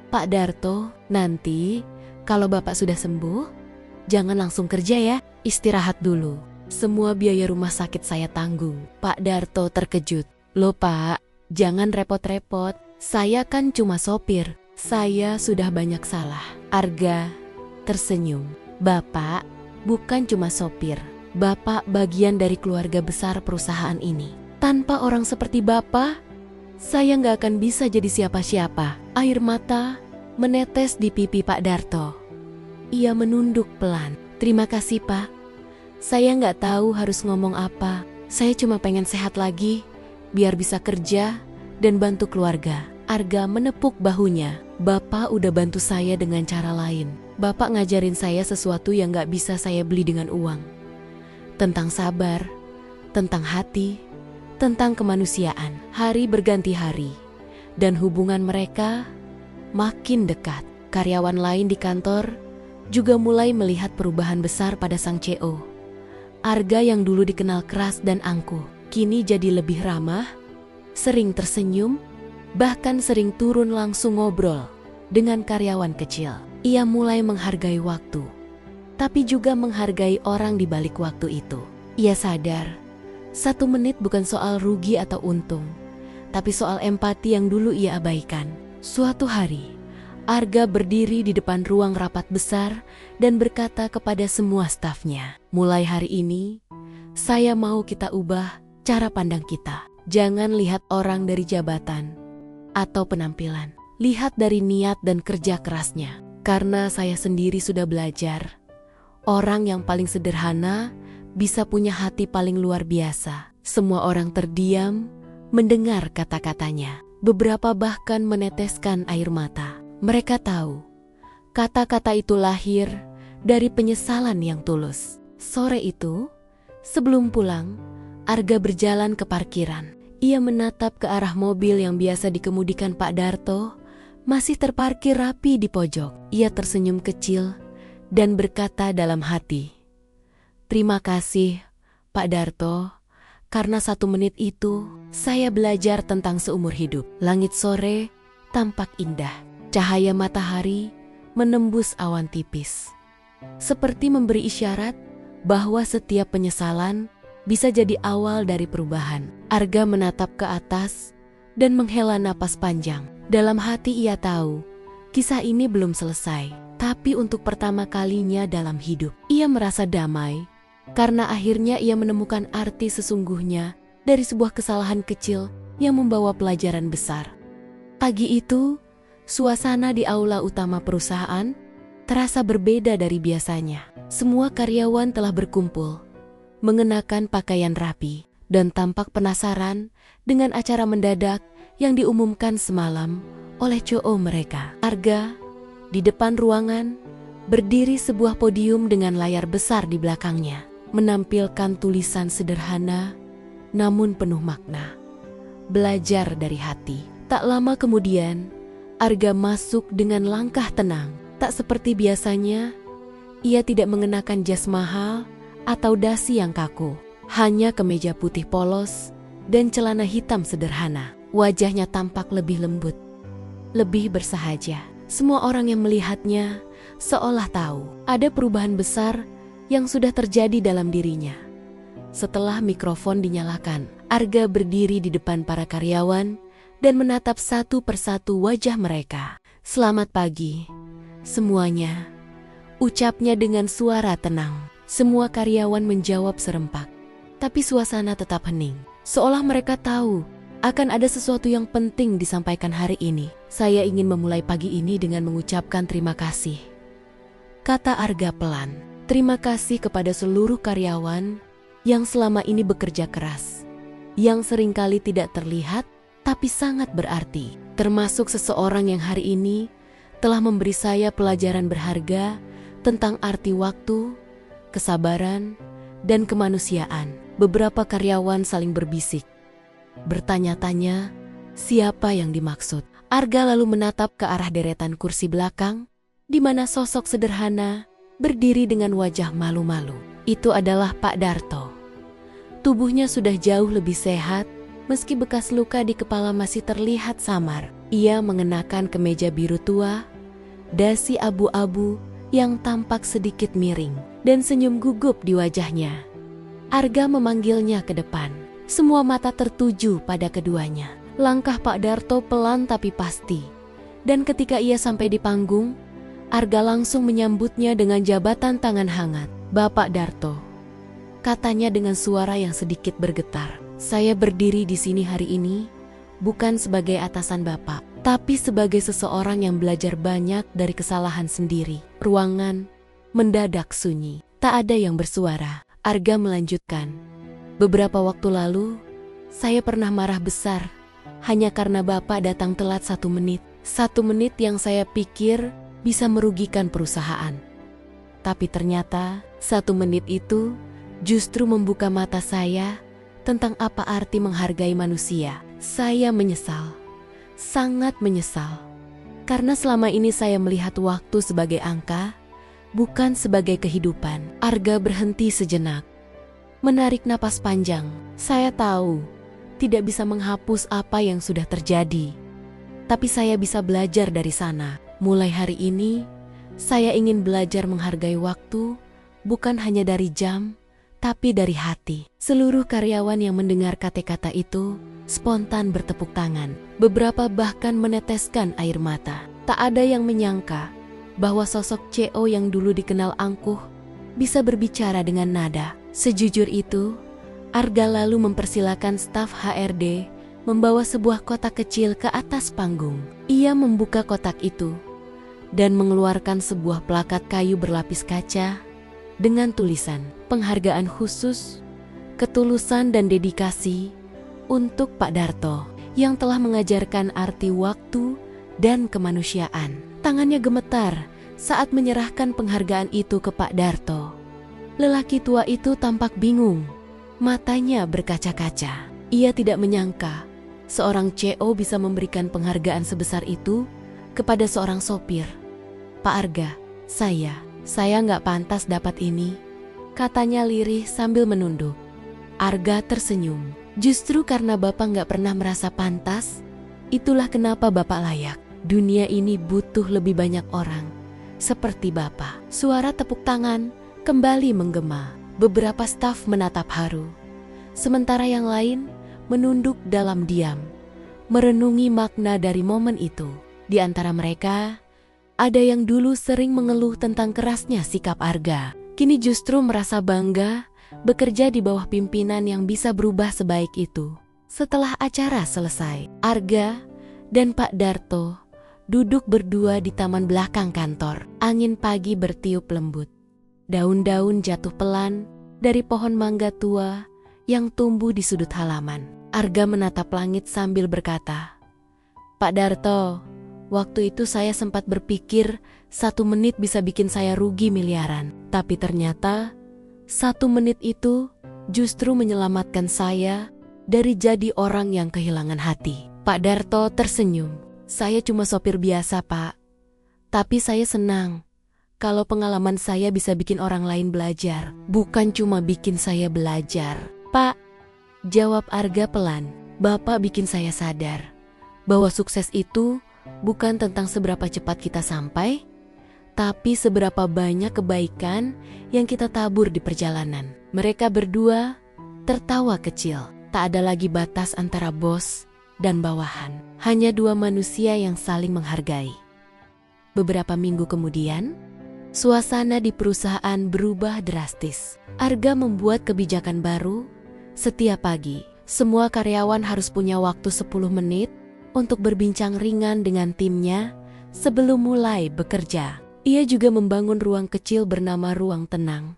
"Pak Darto, nanti kalau Bapak sudah sembuh, jangan langsung kerja ya, istirahat dulu. Semua biaya rumah sakit saya tanggung." Pak Darto terkejut. "Loh Pak, jangan repot-repot. Saya kan cuma sopir. Saya sudah banyak salah." Arga tersenyum. "Bapak bukan cuma sopir. Bapak bagian dari keluarga besar perusahaan ini. Tanpa orang seperti Bapak, saya nggak akan bisa jadi siapa-siapa." Air mata menetes di pipi Pak Darto. Ia menunduk pelan. "Terima kasih Pak. Saya nggak tahu harus ngomong apa. Saya cuma pengen sehat lagi, biar bisa kerja dan bantu keluarga." Arga menepuk bahunya. "Bapak udah bantu saya dengan cara lain. Bapak ngajarin saya sesuatu yang nggak bisa saya beli dengan uang. Tentang sabar, tentang hati, tentang kemanusiaan." Hari berganti hari, dan hubungan mereka makin dekat. Karyawan lain di kantor juga mulai melihat perubahan besar pada sang CEO. Arga yang dulu dikenal keras dan angkuh, kini jadi lebih ramah, sering tersenyum, bahkan sering turun langsung ngobrol dengan karyawan kecil. Ia mulai menghargai waktu, tapi juga menghargai orang di balik waktu itu. Ia sadar, 1 menit bukan soal rugi atau untung, tapi soal empati yang dulu ia abaikan. Suatu hari, Arga berdiri di depan ruang rapat besar dan berkata kepada semua stafnya, "Mulai hari ini, saya mau kita ubah cara pandang kita. Jangan lihat orang dari jabatan atau penampilan. Lihat dari niat dan kerja kerasnya. Karena saya sendiri sudah belajar, orang yang paling sederhana bisa punya hati paling luar biasa." Semua orang terdiam mendengar kata-katanya. Beberapa bahkan meneteskan air mata. Mereka tahu, kata-kata itu lahir dari penyesalan yang tulus. Sore itu, sebelum pulang, Arga berjalan ke parkiran. Ia menatap ke arah mobil yang biasa dikemudikan Pak Darto, masih terparkir rapi di pojok. Ia tersenyum kecil dan berkata dalam hati, "Terima kasih, Pak Darto. Karena 1 menit itu, saya belajar tentang seumur hidup." Langit sore tampak indah. Cahaya matahari menembus awan tipis, seperti memberi isyarat bahwa setiap penyesalan bisa jadi awal dari perubahan. Arga menatap ke atas dan menghela napas panjang. Dalam hati ia tahu, kisah ini belum selesai. Tapi untuk pertama kalinya dalam hidup, ia merasa damai karena akhirnya ia menemukan arti sesungguhnya dari sebuah kesalahan kecil yang membawa pelajaran besar. Pagi itu, suasana di aula utama perusahaan terasa berbeda dari biasanya. Semua karyawan telah berkumpul, mengenakan pakaian rapi, dan tampak penasaran dengan acara mendadak yang diumumkan semalam oleh CEO mereka. Arga, di depan ruangan, berdiri sebuah podium dengan layar besar di belakangnya, menampilkan tulisan sederhana namun penuh makna. Belajar dari hati. Tak lama kemudian, Arga masuk dengan langkah tenang. Tak seperti biasanya, ia tidak mengenakan jas mahal atau dasi yang kaku. Hanya kemeja putih polos dan celana hitam sederhana. Wajahnya tampak lebih lembut, lebih bersahaja. Semua orang yang melihatnya seolah tahu ada perubahan besar yang sudah terjadi dalam dirinya. Setelah mikrofon dinyalakan, Arga berdiri di depan para karyawan dan menatap satu persatu wajah mereka. "Selamat pagi, semuanya," ucapnya dengan suara tenang. Semua karyawan menjawab serempak, tapi suasana tetap hening. Seolah mereka tahu akan ada sesuatu yang penting disampaikan hari ini. "Saya ingin memulai pagi ini dengan mengucapkan terima kasih," kata Arga pelan. "Terima kasih kepada seluruh karyawan yang selama ini bekerja keras, yang seringkali tidak terlihat tapi sangat berarti. Termasuk seseorang yang hari ini telah memberi saya pelajaran berharga tentang arti waktu, kesabaran, dan kemanusiaan." Beberapa karyawan saling berbisik, bertanya-tanya siapa yang dimaksud. Arga lalu menatap ke arah deretan kursi belakang, di mana sosok sederhana berdiri dengan wajah malu-malu. Itu adalah Pak Darto. Tubuhnya sudah jauh lebih sehat, meski bekas luka di kepala masih terlihat samar. Ia mengenakan kemeja biru tua, dasi abu-abu yang tampak sedikit miring, dan senyum gugup di wajahnya. Arga memanggilnya ke depan. Semua mata tertuju pada keduanya. Langkah Pak Darto pelan tapi pasti. Dan ketika ia sampai di panggung, Arga langsung menyambutnya dengan jabatan tangan hangat. "Bapak Darto," katanya dengan suara yang sedikit bergetar. "Saya berdiri di sini hari ini bukan sebagai atasan Bapak, tapi sebagai seseorang yang belajar banyak dari kesalahan sendiri." Ruangan mendadak sunyi. Tak ada yang bersuara. Arga melanjutkan, "Beberapa waktu lalu, saya pernah marah besar hanya karena Bapak datang telat 1 menit. 1 menit yang saya pikir bisa merugikan perusahaan. Tapi ternyata 1 menit itu justru membuka mata saya tentang apa arti menghargai manusia. Saya menyesal, sangat menyesal. Karena selama ini saya melihat waktu sebagai angka, bukan sebagai kehidupan." Arga berhenti sejenak, menarik napas panjang. "Saya tahu tidak bisa menghapus apa yang sudah terjadi, tapi saya bisa belajar dari sana. Mulai hari ini, saya ingin belajar menghargai waktu, bukan hanya dari jam, tapi dari hati." Seluruh karyawan yang mendengar kata-kata itu spontan bertepuk tangan. Beberapa bahkan meneteskan air mata. Tak ada yang menyangka bahwa sosok CEO yang dulu dikenal angkuh bisa berbicara dengan nada. Sejujur itu, Arga lalu mempersilakan staf HRD membawa sebuah kotak kecil ke atas panggung. Ia membuka kotak itu dan mengeluarkan sebuah plakat kayu berlapis kaca dengan tulisan, "Penghargaan khusus, ketulusan dan dedikasi untuk Pak Darto yang telah mengajarkan arti waktu dan kemanusiaan." Tangannya gemetar saat menyerahkan penghargaan itu ke Pak Darto. Lelaki tua itu tampak bingung, matanya berkaca-kaca. Ia tidak menyangka seorang CEO bisa memberikan penghargaan sebesar itu kepada seorang sopir. "Pak Arga, saya nggak pantas dapat ini," katanya lirih sambil menunduk. Arga tersenyum. "Justru karena Bapak nggak pernah merasa pantas, itulah kenapa Bapak layak. Dunia ini butuh lebih banyak orang seperti Bapak." Suara tepuk tangan kembali menggema. Beberapa staf menatap haru, sementara yang lain menunduk dalam diam, merenungi makna dari momen itu. Di antara mereka, ada yang dulu sering mengeluh tentang kerasnya sikap Arga. Kini justru merasa bangga bekerja di bawah pimpinan yang bisa berubah sebaik itu. Setelah acara selesai, Arga dan Pak Darto duduk berdua di taman belakang kantor. Angin pagi bertiup lembut. Daun-daun jatuh pelan dari pohon mangga tua yang tumbuh di sudut halaman. Arga menatap langit sambil berkata, "Pak Darto, waktu itu saya sempat berpikir 1 menit bisa bikin saya rugi miliaran. Tapi ternyata 1 menit itu justru menyelamatkan saya dari jadi orang yang kehilangan hati." Pak Darto tersenyum. "Saya cuma sopir biasa, Pak. Tapi saya senang kalau pengalaman saya bisa bikin orang lain belajar. Bukan cuma bikin saya belajar." "Pak," jawab Arga pelan, Bapak bikin saya sadar bahwa sukses itu bukan tentang seberapa cepat kita sampai, tapi seberapa banyak kebaikan yang kita tabur di perjalanan. Mereka berdua tertawa kecil. Tak ada lagi batas antara bos dan bawahan. Hanya dua manusia yang saling menghargai. Beberapa minggu kemudian, suasana di perusahaan berubah drastis. Arga membuat kebijakan baru. Setiap pagi, semua karyawan harus punya waktu 10 menit untuk berbincang ringan dengan timnya sebelum mulai bekerja. Ia juga membangun ruang kecil bernama ruang tenang.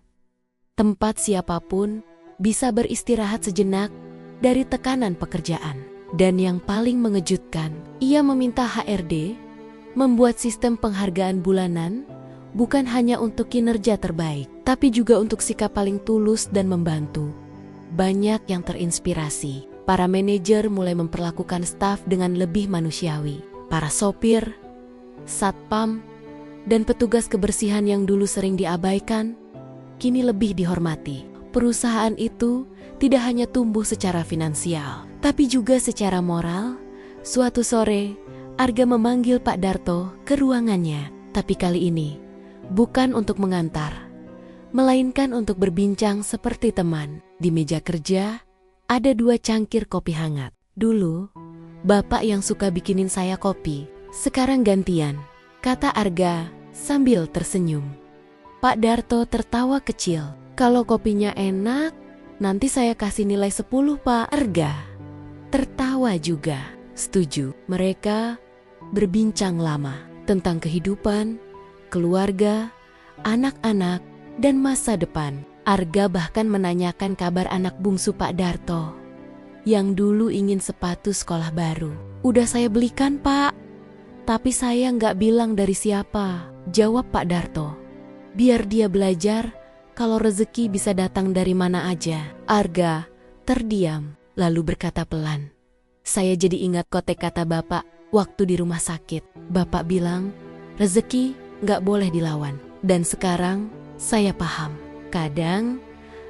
Tempat siapapun bisa beristirahat sejenak dari tekanan pekerjaan. Dan yang paling mengejutkan, ia meminta HRD membuat sistem penghargaan bulanan bukan hanya untuk kinerja terbaik, tapi juga untuk sikap paling tulus dan membantu. Banyak yang terinspirasi. Para manajer mulai memperlakukan staf dengan lebih manusiawi. Para sopir, satpam, dan petugas kebersihan yang dulu sering diabaikan, kini lebih dihormati. Perusahaan itu tidak hanya tumbuh secara finansial, tapi juga secara moral. Suatu sore, Arga memanggil Pak Darto ke ruangannya. Tapi kali ini, bukan untuk mengantar, melainkan untuk berbincang seperti teman. Di meja kerja, ada 2 cangkir kopi hangat. Dulu, Bapak yang suka bikinin saya kopi, sekarang gantian, kata Arga sambil tersenyum. Pak Darto tertawa kecil. Kalau kopinya enak, nanti saya kasih nilai 10, Pak. Arga tertawa juga. Setuju. Mereka berbincang lama tentang kehidupan, keluarga, anak-anak, dan masa depan. Arga bahkan menanyakan kabar anak bungsu Pak Darto yang dulu ingin sepatu sekolah baru. Udah saya belikan, Pak. Tapi saya nggak bilang dari siapa, jawab Pak Darto. Biar dia belajar kalau rezeki bisa datang dari mana aja. Arga terdiam, lalu berkata pelan. Saya jadi ingat kotek kata Bapak waktu di rumah sakit. Bapak bilang, rezeki nggak boleh dilawan. Dan sekarang saya paham. Kadang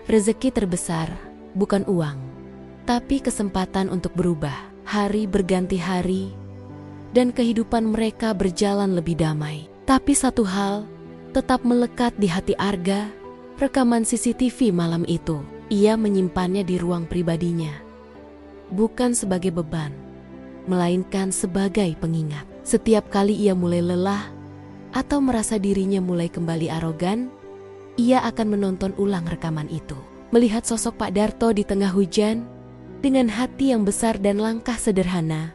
rezeki terbesar bukan uang, tapi kesempatan untuk berubah. Hari berganti hari, dan kehidupan mereka berjalan lebih damai. Tapi satu hal tetap melekat di hati Arga, rekaman CCTV malam itu. Ia menyimpannya di ruang pribadinya. Bukan sebagai beban, melainkan sebagai pengingat. Setiap kali ia mulai lelah, atau merasa dirinya mulai kembali arogan, ia akan menonton ulang rekaman itu. Melihat sosok Pak Darto di tengah hujan, dengan hati yang besar dan langkah sederhana.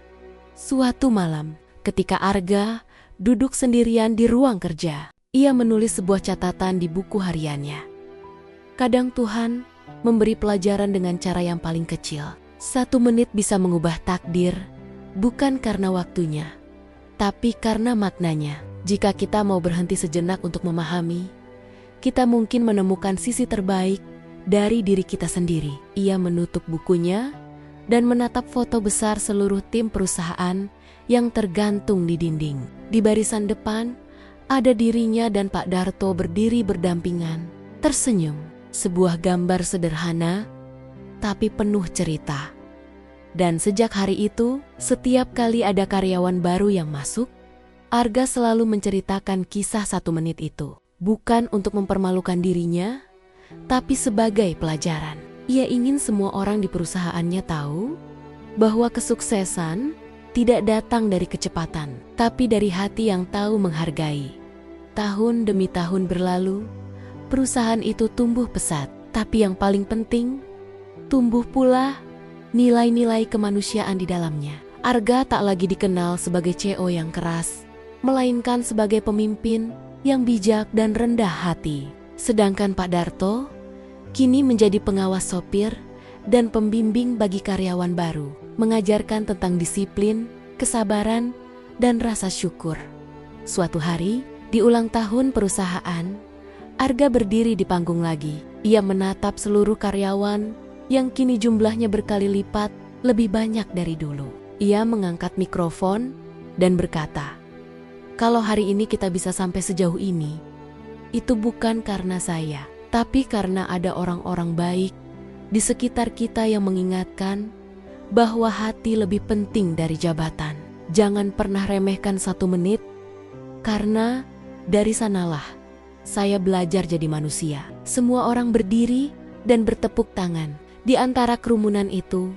Suatu malam, ketika Arga duduk sendirian di ruang kerja, ia menulis sebuah catatan di buku hariannya. Kadang Tuhan memberi pelajaran dengan cara yang paling kecil. 1 menit bisa mengubah takdir, bukan karena waktunya, tapi karena maknanya. Jika kita mau berhenti sejenak untuk memahami, kita mungkin menemukan sisi terbaik dari diri kita sendiri. Ia menutup bukunya dan menatap foto besar seluruh tim perusahaan yang tergantung di dinding. Di barisan depan, ada dirinya dan Pak Darto berdiri berdampingan, tersenyum. Sebuah gambar sederhana, tapi penuh cerita. Dan sejak hari itu, setiap kali ada karyawan baru yang masuk, Arga selalu menceritakan kisah 1 menit itu. Bukan untuk mempermalukan dirinya, tapi sebagai pelajaran. Ia ingin semua orang di perusahaannya tahu bahwa kesuksesan tidak datang dari kecepatan, tapi dari hati yang tahu menghargai. Tahun demi tahun berlalu, perusahaan itu tumbuh pesat, tapi yang paling penting, tumbuh pula nilai-nilai kemanusiaan di dalamnya. Arga tak lagi dikenal sebagai CEO yang keras, melainkan sebagai pemimpin yang bijak dan rendah hati. Sedangkan Pak Darto kini menjadi pengawas sopir dan pembimbing bagi karyawan baru, mengajarkan tentang disiplin, kesabaran, dan rasa syukur. Suatu hari, di ulang tahun perusahaan, Arga berdiri di panggung lagi. Ia menatap seluruh karyawan yang kini jumlahnya berkali lipat lebih banyak dari dulu. Ia mengangkat mikrofon dan berkata, "Kalau hari ini kita bisa sampai sejauh ini, itu bukan karena saya, tapi karena ada orang-orang baik di sekitar kita yang mengingatkan bahwa hati lebih penting dari jabatan. Jangan pernah remehkan 1 menit, karena dari sanalah saya belajar jadi manusia. Semua orang berdiri dan bertepuk tangan. Di antara kerumunan itu,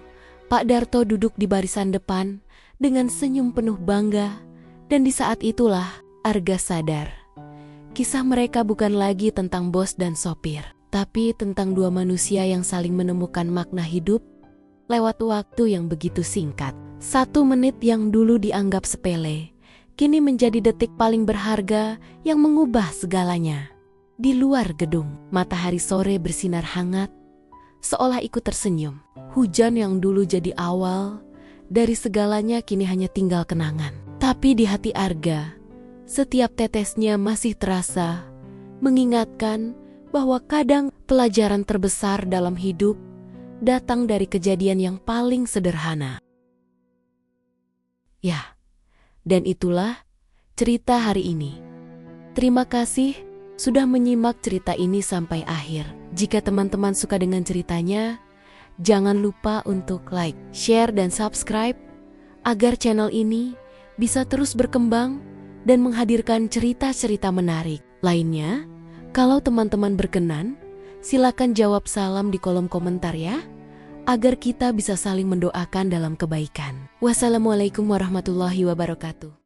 Pak Darto duduk di barisan depan dengan senyum penuh bangga, dan di saat itulah Arga sadar. Kisah mereka bukan lagi tentang bos dan sopir, tapi tentang 2 manusia yang saling menemukan makna hidup lewat waktu yang begitu singkat. 1 menit yang dulu dianggap sepele, kini menjadi detik paling berharga yang mengubah segalanya. Di luar gedung, matahari sore bersinar hangat, seolah ikut tersenyum. Hujan yang dulu jadi awal dari segalanya kini hanya tinggal kenangan. Tapi di hati Arga, setiap tetesnya masih terasa, mengingatkan bahwa kadang pelajaran terbesar dalam hidup datang dari kejadian yang paling sederhana. Ya, dan itulah cerita hari ini. Terima kasih sudah menyimak cerita ini sampai akhir. Jika teman-teman suka dengan ceritanya, jangan lupa untuk like, share, dan subscribe agar channel ini bisa terus berkembang dan menghadirkan cerita-cerita menarik lainnya. Kalau teman-teman berkenan, silakan jawab salam di kolom komentar ya, agar kita bisa saling mendoakan dalam kebaikan. Wassalamualaikum warahmatullahi wabarakatuh.